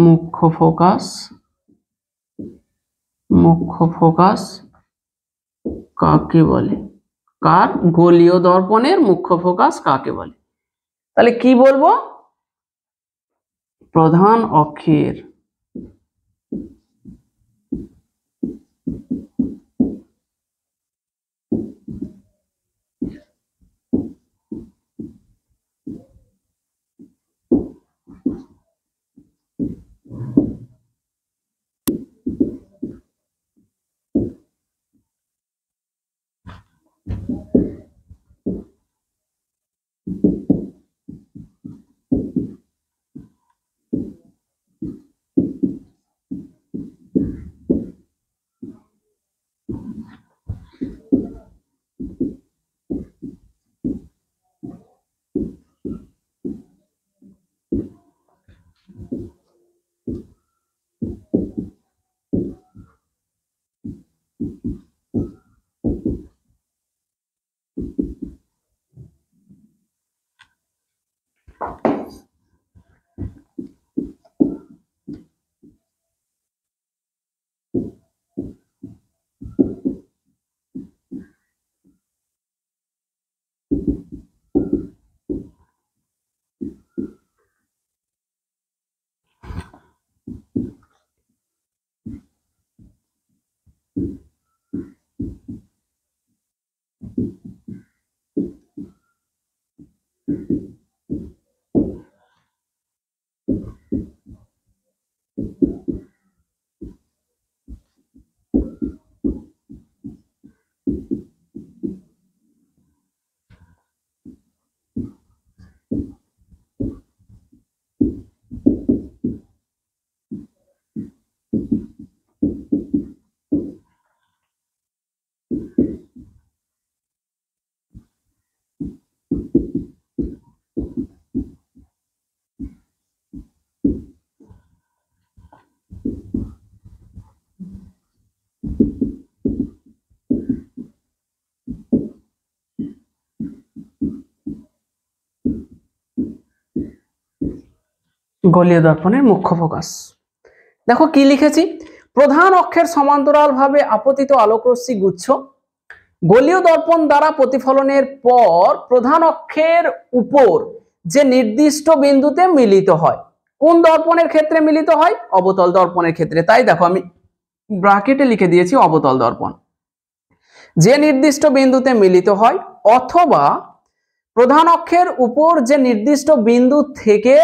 মুখ্য ফোকাস কাকে বলে, কার গোলীয় দর্পণের মুখ্য ফোকাস কাকে বলে। তাহলে কি বলবো? প্রধান অক্ষের গোলীয় দর্পণের মুখ্য ফোকাস। দেখো কি লিখেছি, প্রধান অক্ষের সমান্তরালভাবে আপতিত আলোকরশ্মি গুচ্ছ গোলীয় দর্পণ দ্বারা প্রতিফলনের পর প্রধান অক্ষের উপর যে নির্দিষ্ট বিন্দুতে মিলিত হয়। কোন দর্পণের ক্ষেত্রে মিলিত হয়? অবতল দর্পণের ক্ষেত্রে। তাই দেখো আমি ব্র্যাকেটে লিখে দিয়েছি অবতল দর্পণ। যে নির্দিষ্ট বিন্দুতে মিলিত হয় অথবা প্রধান অক্ষের উপর যে নির্দিষ্ট বিন্দু থেকে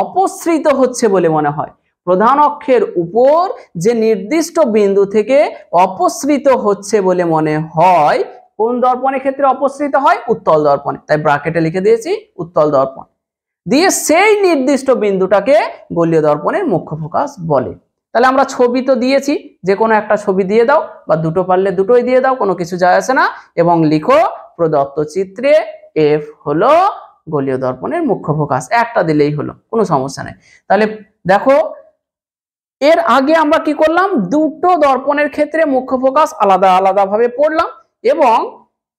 অপসৃত হচ্ছে বলে মনে হয়। প্রধান অক্ষের উপর যে নির্দিষ্ট বিন্দু থেকে অপসৃত হচ্ছে বলে মনে হয়, কোন দর্পণের ক্ষেত্রে অপসৃত হয়? উত্তল দর্পণে। তাই ব্র্যাকেটে লিখে দিয়েছি উত্তল দর্পণ। দিয়ে সেই নির্দিষ্ট বিন্দুটাকে গোলীয় দর্পণের মুখ্য ফোকাস বলে। তাহলে আমরা ছবি তো দিয়েছি, যে কোনো একটা ছবি দিয়ে দাও, বা দুটো পারলে দুটোই দিয়ে দাও, কোনো কিছু যায় আসে না, এবং লিখো প্রদত্ত চিত্রে এফ হলো গোলীয় দর্পণের মুখ্য ফোকাস। একটা দিলেই হলো, কোনো সমস্যা নেই। তাহলে দেখো, এর আগে আমরা কি করলাম? দুটো দর্পণের ক্ষেত্রে মুখ্য ফোকাস আলাদা আলাদা ভাবে পড়লাম, এবং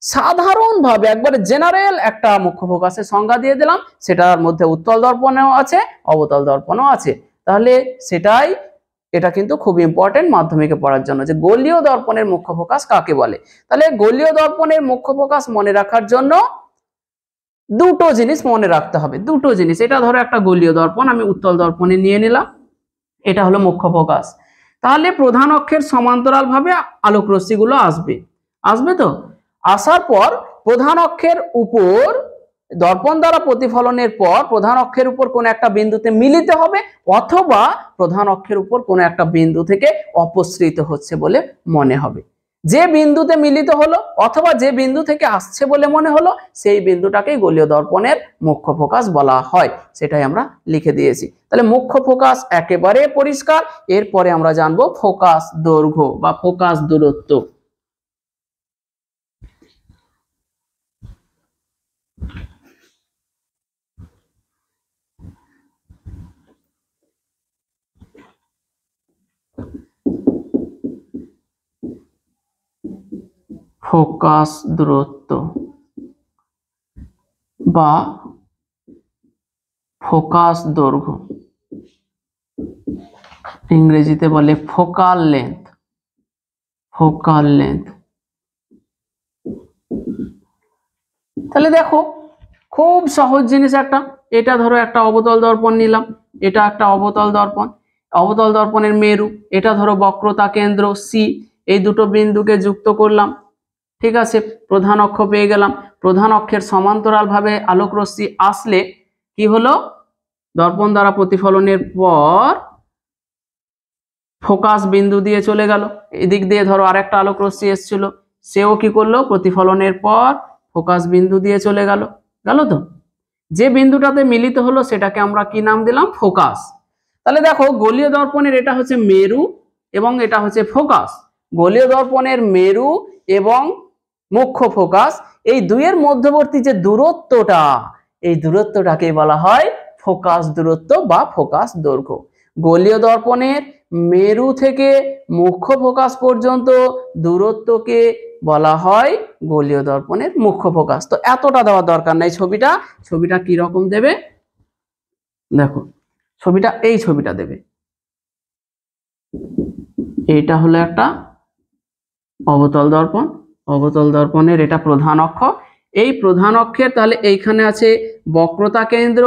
সাধারণভাবে একবারে জেনারেল একটা মুখ্য ফোকাসের সংজ্ঞা দিয়ে দিলাম। সেটার মধ্যে উত্তল দর্পণও আছে, অবতল দর্পণও আছে। তাহলে সেটাই, এটা কিন্তু খুব ইম্পর্টেন্ট মাধ্যমিকে পড়ার জন্য, যে গোলীয় দর্পণের মুখ্য ফোকাস কাকে বলে। তাহলে গোলীয় দর্পণের মুখ্য ফোকাস মনে রাখার জন্য দুটো জিনিস মনে রাখতে হবে, দুটো জিনিস। এটা ধরো একটা গোলীয় দর্পণ, আমি উত্তল দর্পণে নিয়ে নিলাম, এটা হলো মুখ্য ফোকাস। তাহলে প্রধান অক্ষের সমান্তরাল ভাবে আলোক রশ্মিগুলো আসবে তো। আসার পর প্রধান অক্ষের উপর দর্পণ দ্বারা প্রতিফলনের পর প্রধান অক্ষের উপর কোন একটা বিন্দুতে মিলিত হবে, অথবা প্রধান অক্ষের উপর কোন একটা বিন্দু থেকে অপসৃত হচ্ছে বলে মনে হবে। যে বিন্দুতে মিলিত হলো অথবা যে বিন্দু থেকে আসছে বলে মনে হলো, সেই বিন্দুটাকে গোলীয় দর্পণের মুখ্য ফোকাস বলা হয়। সেটাই আমরা লিখে দিয়েছি। তাহলে মুখ্য ফোকাস একেবারে পরিষ্কার। এরপরে আমরা জানবো ফোকাস দৈর্ঘ্য বা ফোকাস দূরত্ব। ফোকাস দূরত্ব বা ফোকাস দৈর্ঘ্য, ইংরেজিতে বলে ফোকাল লেন্থ। Focal length. তাহলে দেখো, খুব সহজ জিনিস একটা। এটা ধরো একটা অবতল দর্পণ নিলাম, এটা একটা অবতল দর্পণ, অবতল দর্পণের মেরু, এটা ধরো বক্রতা কেন্দ্র সি, এই দুটো বিন্দুকে যুক্ত করলাম, ঠিক আছে, প্রধান অক্ষ পেয়ে গেলাম। প্রধান অক্ষের সমান্তরাল ভাবে আলোক রশ্মি আসলে কি হলো? দর্পণ দ্বারা প্রতিফলনের পর ফোকাস বিন্দু দিয়ে চলে গেল। এদিক দিয়ে ধরো আরেকটা আলোক রশ্মি এসেছিল, সেও কি করলো? প্রতিফলনের পর ফোকাস বিন্দু দিয়ে চলে গেল। তো যে বিন্দুটাতে মিলিত হলো সেটাকে আমরা কি নাম দিলাম? ফোকাস। তাহলে দেখো, গোলীয় দর্পণের এটা হচ্ছে মেরু এবং এটা হচ্ছে ফোকাস। গোলীয় দর্পণের মেরু এবং মুখ্য ফোকাস, এই দুইয়ের মধ্যবর্তী যে দূরত্বটা, এই দূরত্বটাকে বলা হয় ফোকাস দূরত্ব বা ফোকাস দৈর্ঘ্য। গোলীয় দর্পণের মেরু থেকে মুখ্য ফোকাস পর্যন্ত দূরত্বকে বলা হয় গোলীয় দর্পণের মুখ্য ফোকাস। তো এতটা দেওয়ার দরকার নাই। ছবিটা কি রকম দেবে দেখো, এই ছবিটা দেবে। এইটা হলো একটা অবতল দর্পণ, অবতল দর্পণের এটা প্রধান অক্ষ। এই প্রধান অক্ষের তাহলে এইখানে আছে বক্রতা কেন্দ্র,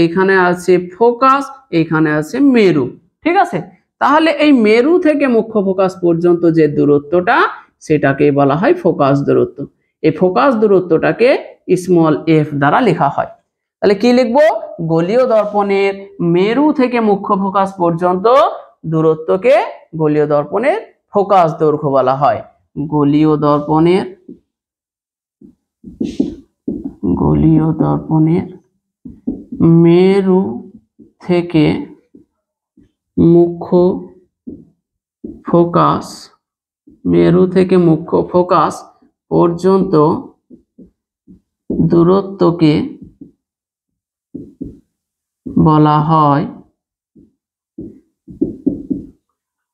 এইখানে আছে ফোকাস, এইখানে আছে মেরু, ঠিক আছে। তাহলে এই মেরু থেকে মুখ্য ফোকাস পর্যন্ত যে দূরত্বটা, সেটাকে বলা হয় ফোকাস দূরত্ব। এই ফোকাস দূরত্বটাকে স্মল এফ দ্বারা লেখা হয়। তাহলে কি লিখবো? গোলীয় দর্পণের মেরু থেকে মুখ্য ফোকাস পর্যন্ত দূরত্বকে গোলীয় দর্পণের ফোকাস দৈর্ঘ্য বলা হয়। গোলীয় দর্পণের মেরু থেকে মুখ্য ফোকাস পর্যন্ত দূরত্বকে বলা হয়,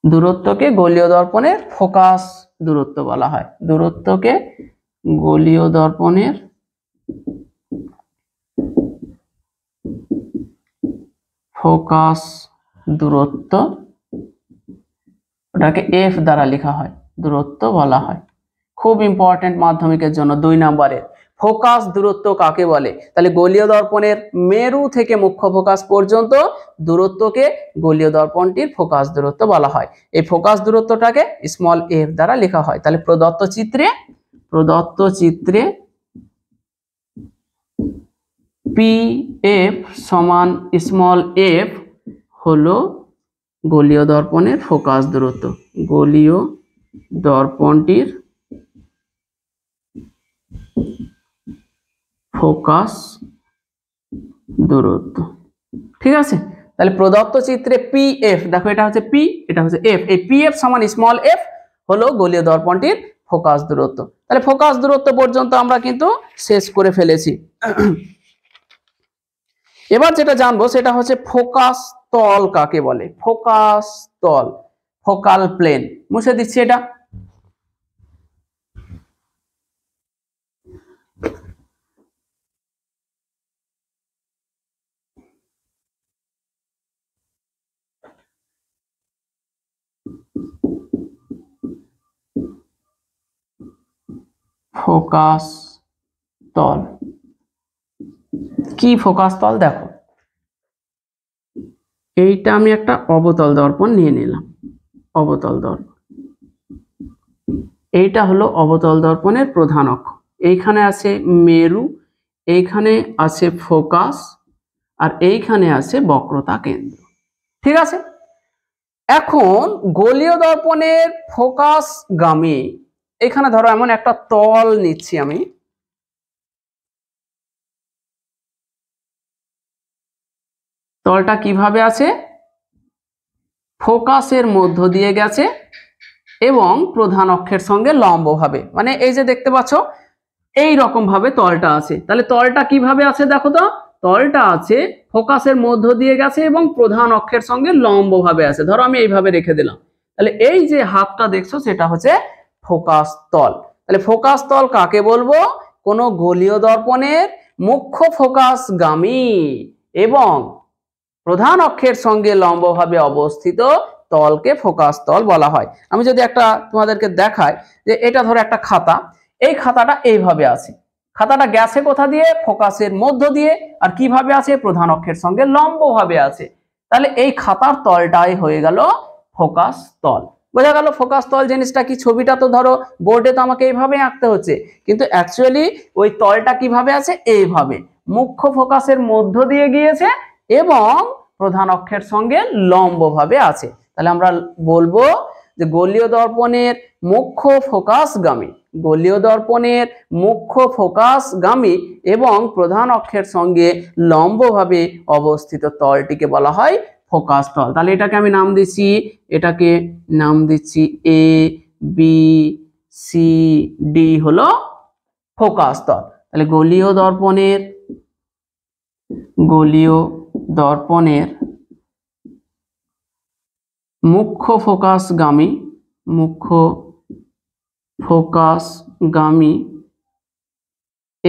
দূরত্বকে গোলীয় দর্পণের ফোকাস দূরত্ব বলা হয়। দূরত্বকে গোলীয় দর্পণের ফোকাস দূরত্ব, ওটাকে এফ দ্বারা লেখা হয়, দূরত্ব বলা হয়। খুব ইম্পর্টেন্ট মাধ্যমিকের জন্য 2 নম্বরের। ফোকাস দূরত্ব কাকে বলে? তাহলে গোলীয় দর্পণের মেরু থেকে মুখ্য ফোকাস পর্যন্ত দূরত্বকে গোলীয় দর্পণটির ফোকাস দূরত্ব বলা হয়। এই ফোকাস দূরত্বটাকে স্মল এফ দ্বারা লেখা হয়। তাহলে প্রদত্ত চিত্রে পি এফ সমান স্মল এফ হলো গোলীয় দর্পণের ফোকাস দূরত্ব, গোলীয় দর্পণটির ফোকাস দূরত্ব। ঠিক আছে, তাহলে প্রদত্ত চিত্রে পি এফ, দেখো এটা হচ্ছে পি, এটা হচ্ছে এফ, এই পি এফ সমান স্মল এফ হলো গোলীয় দর্পণটির ফোকাস দূরত্ব। তাহলে ফোকাস দূরত্ব পর্যন্ত আমরা কিন্তু শেষ করে ফেলেছি। এবার যেটা জানবো সেটা হচ্ছে ফোকাস তল কাকে বলে। ফোকাস তল, ফোকাল প্লেন, মুছে দিচ্ছি এটা। ফোকাস তল কি? ফোকাস তল দেখো, এইটা আমি একটা অবতল দর্পণ নিয়ে নিলাম, অবতল দর্পণ, এইটা হলো অবতল দর্পণের প্রধান অক্ষ। এইখানে আছে মেরু, এইখানে আছে ফোকাস, আর এইখানে আছে বক্রতা কেন্দ্র। ঠিক আছে, এখন গোলীয় দর্পণের ফোকাস গামী, এখানে ধরো এমন একটা তল নিচ্ছি আমি, তলটা কিভাবে আছে? ফোকাসের মধ্য দিয়ে গেছে এবং প্রধান অক্ষের সঙ্গে লম্বভাবে, মানে এই যে দেখতে পাচ্ছ এই রকম ভাবে তলটা আছে। তাহলে তলটা কিভাবে আছে দেখো তো, তলটা আছে ফোকাসের মধ্য দিয়ে গেছে এবং প্রধান অক্ষের সঙ্গে লম্বভাবে আছে। ধরো আমি এইভাবে রেখে দিলাম, তাহলে এই যে হাতটা দেখছো সেটা হচ্ছে ফোকাস তল। তাহলে ফোকাস তল কাকে বলবো? কোনো গোলীয় দর্পণের মুখ্য ফোকাসগামী এবং প্রধান অক্ষের সঙ্গে লম্বভাবে অবস্থিত তলকে ফোকাস তল বলা হয়। আমি যদি একটা তোমাদেরকে দেখাই, যে এটা ধরো একটা খাতা, এই খাতাটা এইভাবে আছে, খাতাটা গেছে কোথা দিয়ে? ফোকাসের মধ্য দিয়ে, আর কিভাবে আছে? প্রধান অক্ষের সঙ্গে লম্বভাবে আছে। তাহলে এই খাতার তলটাই হয়ে গেল ফোকাস তল। বোঝা গেল ফোকাস তল জিনিসটা কি? ছবিটা তো ধরো বোর্ডে তো আমাকে এইভাবে আঁকতে হচ্ছে, কিন্তু অ্যাকচুয়ালি ওই তলটা কিভাবে আছে? এইভাবে, মুখ্য ফোকাসের মধ্য দিয়ে গিয়েছে এবং প্রধান অক্ষের সঙ্গে লম্বভাবে আছে। তাহলে আমরা বলবো যে গোলীয় দর্পণের মুখ্য ফোকাসগামী, গোলীয় দর্পণের মুখ্য ফোকাসগামী এবং প্রধান অক্ষের সঙ্গে লম্বভাবে অবস্থিত তলটিকে বলা হয় ফোকাস তল। তাহলে এটাকে আমি নাম দিচ্ছি, এটাকে নাম দিচ্ছি এ বি সি ডি হলো ফোকাস তল। তাহলে গোলীয় দর্পণের মুখ্য ফোকাসগামী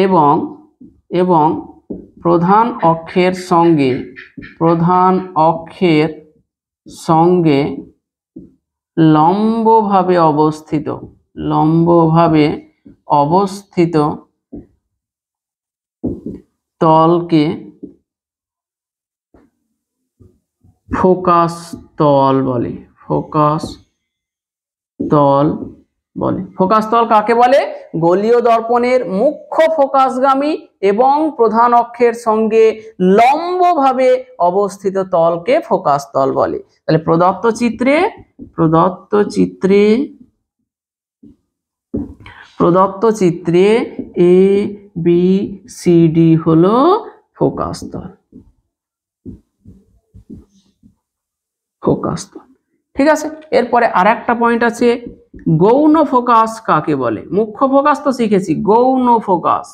এবং প্রধান অক্ষের সঙ্গে লম্বভাবে অবস্থিত তলকে ফোকাস তল বলে। ফোকাস তল কাকে বলে? গোলীয় দর্পণের মুখ্য ফোকাসগামী এবং প্রধান অক্ষের সঙ্গে লম্বভাবে অবস্থিত তলকে ফোকাস তল বলে। তাহলে প্রদত্ত চিত্রে এ বি সি ডি হলো ফোকাস তল। ঠিক আছে, এরপরে আর একটা পয়েন্ট আছে, গৌণ ফোকাস কাকে বলে? মুখ্য ফোকাস তো শিখেছি, গৌণ ফোকাস,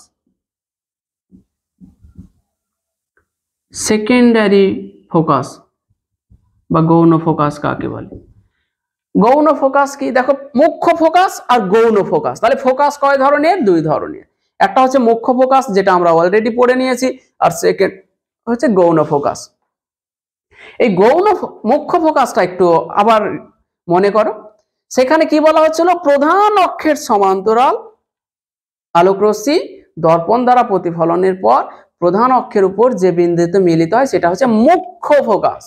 সেকেন্ডারি ফোকাস বা গৌণ ফোকাস কাকে বলে? গৌণ ফোকাস কি? দেখো মুখ্য ফোকাস আর গৌণ ফোকাস। তাহলে ফোকাস কয় ধরনের? দুই ধরনের। একটা হচ্ছে মুখ্য ফোকাস, যেটা আমরা অলরেডি পড়ে নিয়েছি, আর সেকেন্ড হচ্ছে গৌণ ফোকাস। এই মুখ্য ফোকাসটা একটু আবার মনে করো, সেখানে কি বলা হচ্ছিল? প্রধান অক্ষের সমান্তরাল আলোকরশ্মি দর্পণ দ্বারা প্রতিফলনের পর প্রধান অক্ষের উপর যে বিন্দুতে মিলিত হয় সেটা হচ্ছে মুখ্য ফোকাস।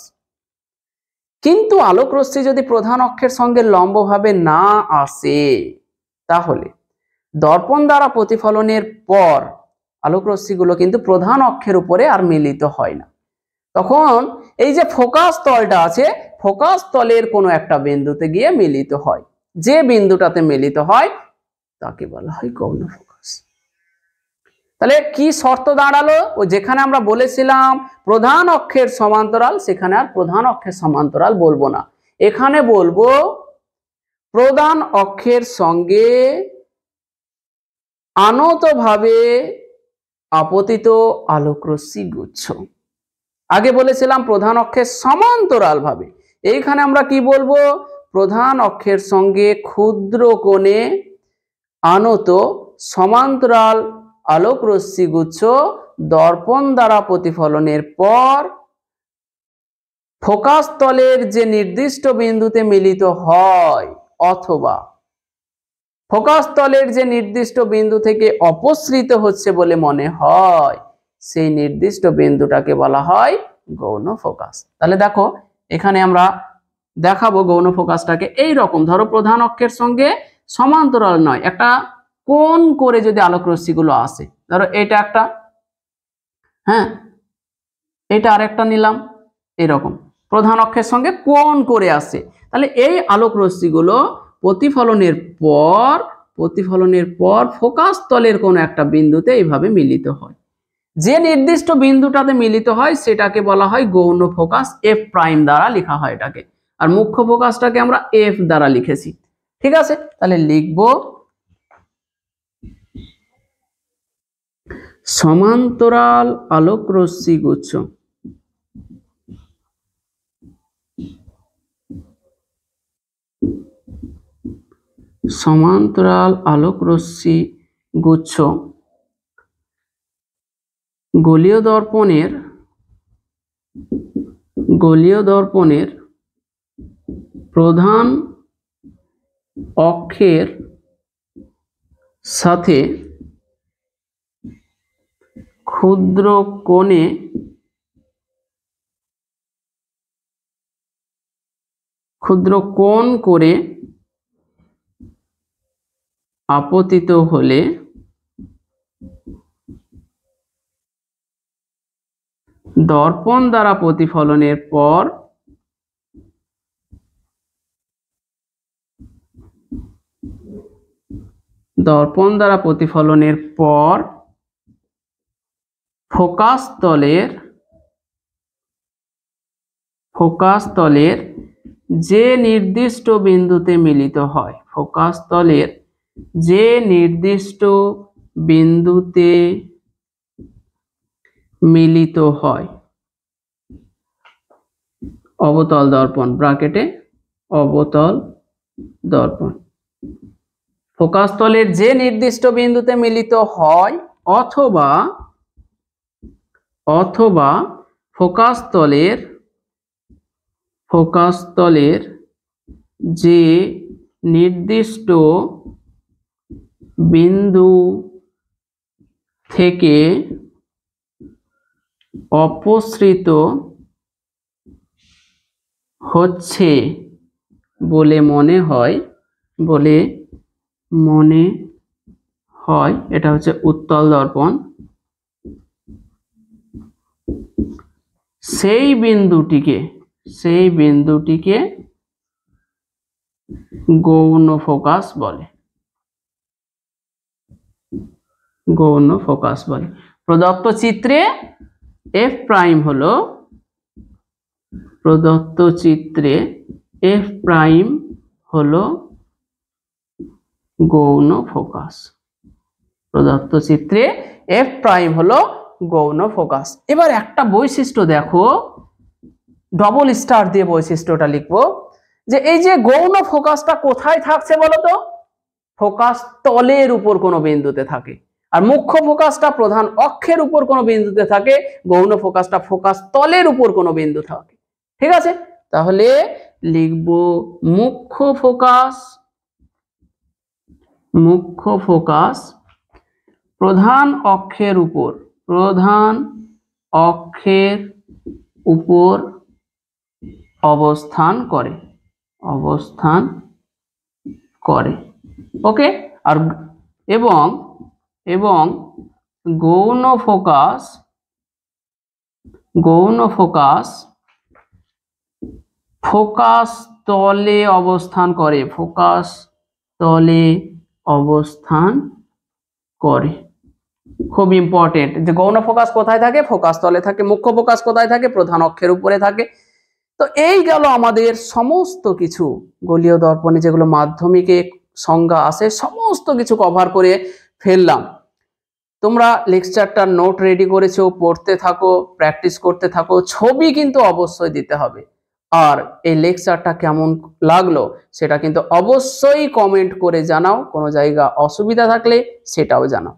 কিন্তু আলোকরশ্মি যদি প্রধান অক্ষের সঙ্গে লম্বভাবে না আসে, তাহলে দর্পণ দ্বারা প্রতিফলনের পর আলোকরশ্মিগুলো কিন্তু প্রধান অক্ষের উপরে আর মিলিত হয় না। তখন এই যে ফোকাস তলটা আছে, ফোকাস তলের কোনো একটা বিন্দুতে গিয়ে মিলিত হয়। যে বিন্দুটাতে মিলিত হয় তাকে বলা হয় গৌণ ফোকাস। তাহলে কি শর্ত দাঁড়ালো? ও যেখানে আমরা বলেছিলাম প্রধান অক্ষের সমান্তরাল, সেখানে আর প্রধান অক্ষের সমান্তরাল বলবো না, এখানে বলবো প্রধান অক্ষের সঙ্গে আনতভাবে আপতিত আলোকরশ্মি গুচ্ছ। আগে বলেছিলাম প্রধান অক্ষের সমান্তরাল ভাবে, এইখানে আমরা কি বলবো? প্রধান অক্ষের সঙ্গে ক্ষুদ্র কোণে আনত সমান্তরাল আলোকরশ্মি গুচ্ছ দর্পণ দ্বারা প্রতিফলনের পর ফোকাস তলের যে নির্দিষ্ট বিন্দুতে মিলিত হয় অথবা ফোকাস তলের যে নির্দিষ্ট বিন্দু থেকে অপসৃত হচ্ছে বলে মনে হয় সেই নির্দিষ্ট বিন্দুটাকে বলা হয় গৌণ ফোকাস। তাহলে দেখো এখানে আমরা দেখাবো গৌণ ফোকাসটাকে এই রকম। ধরো প্রধান অক্ষের সঙ্গে সমান্তরাল নয়, একটা কোণ করে যদি আলোক রশ্মিগুলো আসে, ধরো এটা একটা, হ্যাঁ এটা আরেকটা নিলাম, এরকম প্রধান অক্ষের সঙ্গে কোণ করে আসে, তাহলে এই আলোক রশ্মিগুলো প্রতিফলনের পর ফোকাস তলের কোনো একটা বিন্দুতে এইভাবে মিলিত হয়। যে নির্দিষ্ট বিন্দুটাতে মিলিত হয় সেটাকে বলা হয় গৌণ ফোকাস। এফ প্রাইম দ্বারা লেখা হয় এটাকে, আর মুখ্য ফোকাসটাকে আমরা এফ দ্বারা লিখেছি। ঠিক আছে, তাহলে লিখব সমান্তরাল আলোক রশ্মি গুচ্ছ। সমান্তরাল আলোক রশ্মি গুচ্ছ গোলীয় দর্পণের প্রধান অক্ষের সাথে ক্ষুদ্র কোণ করে আপতিত হলে দর্পণ দ্বারা প্রতিফলনের পর ফোকাস তলের যে নির্দিষ্ট বিন্দুতে মিলিত হয়, ফোকাস তলের যে নির্দিষ্ট বিন্দুতে মিলিত হয় অবতল দর্পণ, ব্র্যাকেটে অবতল দর্পণ, ফোকাস তলের যে নির্দিষ্ট বিন্দুতে মিলিত হয় অথবা ফোকাস তলের যে নির্দিষ্ট বিন্দু থেকে অপসৃত হচ্ছে বলে মনে হয়, এটা হচ্ছে উত্তল দর্পণ, সেই বিন্দুটিকে গৌণ ফোকাস বলে। প্রদত্ত চিত্রে এফ প্রাইম হলো গৌণ ফোকাস। এবার একটা বৈশিষ্ট্য দেখো, ডবল স্টার দিয়ে বৈশিষ্ট্যটা লিখবো, যে এই যে গৌণ ফোকাসটা কোথায় থাকছে বলতো? ফোকাস তলের উপর কোনো বিন্দুতে থাকে, আর মুখ্য ফোকাসটা প্রধান অক্ষের উপর কোনো বিন্দুতে থাকে, গৌণ ফোকাসটা ফোকাস তলের উপর কোনো বিন্দু থাকে। ঠিক আছে, তাহলে লিখব মুখ্য ফোকাস প্রধান অক্ষের উপর অবস্থান করে। ওকে, আর এবং গৌণ ফোকাস ফোকাস তলে অবস্থান করে, ফোকাস তলে অবস্থান করে। খুব ইম্পর্টেন্ট যে গৌণ ফোকাস কোথায় থাকে, ফোকাস তলে থাকে। মুখ্য ফোকাস কোথায় থাকে, প্রধান অক্ষের উপরে থাকে। তো এই গেল আমাদের সমস্ত কিছু গোলীয় দর্পণে যেগুলো মাধ্যমিকে সংজ্ঞা আসে, সমস্ত কিছু কভার করে ফেললাম। তোমরা লেকচারটার নোট রেডি করেছো, পড়তে থাকো, প্র্যাকটিস করতে থাকো। ছবি কিন্তু অবশ্যই দিতে হবে। আর এই লেকচারটা কেমন লাগলো সেটা কিন্তু অবশ্যই কমেন্ট করে জানাও। কোনো জায়গা অসুবিধা থাকলে সেটাও জানাও।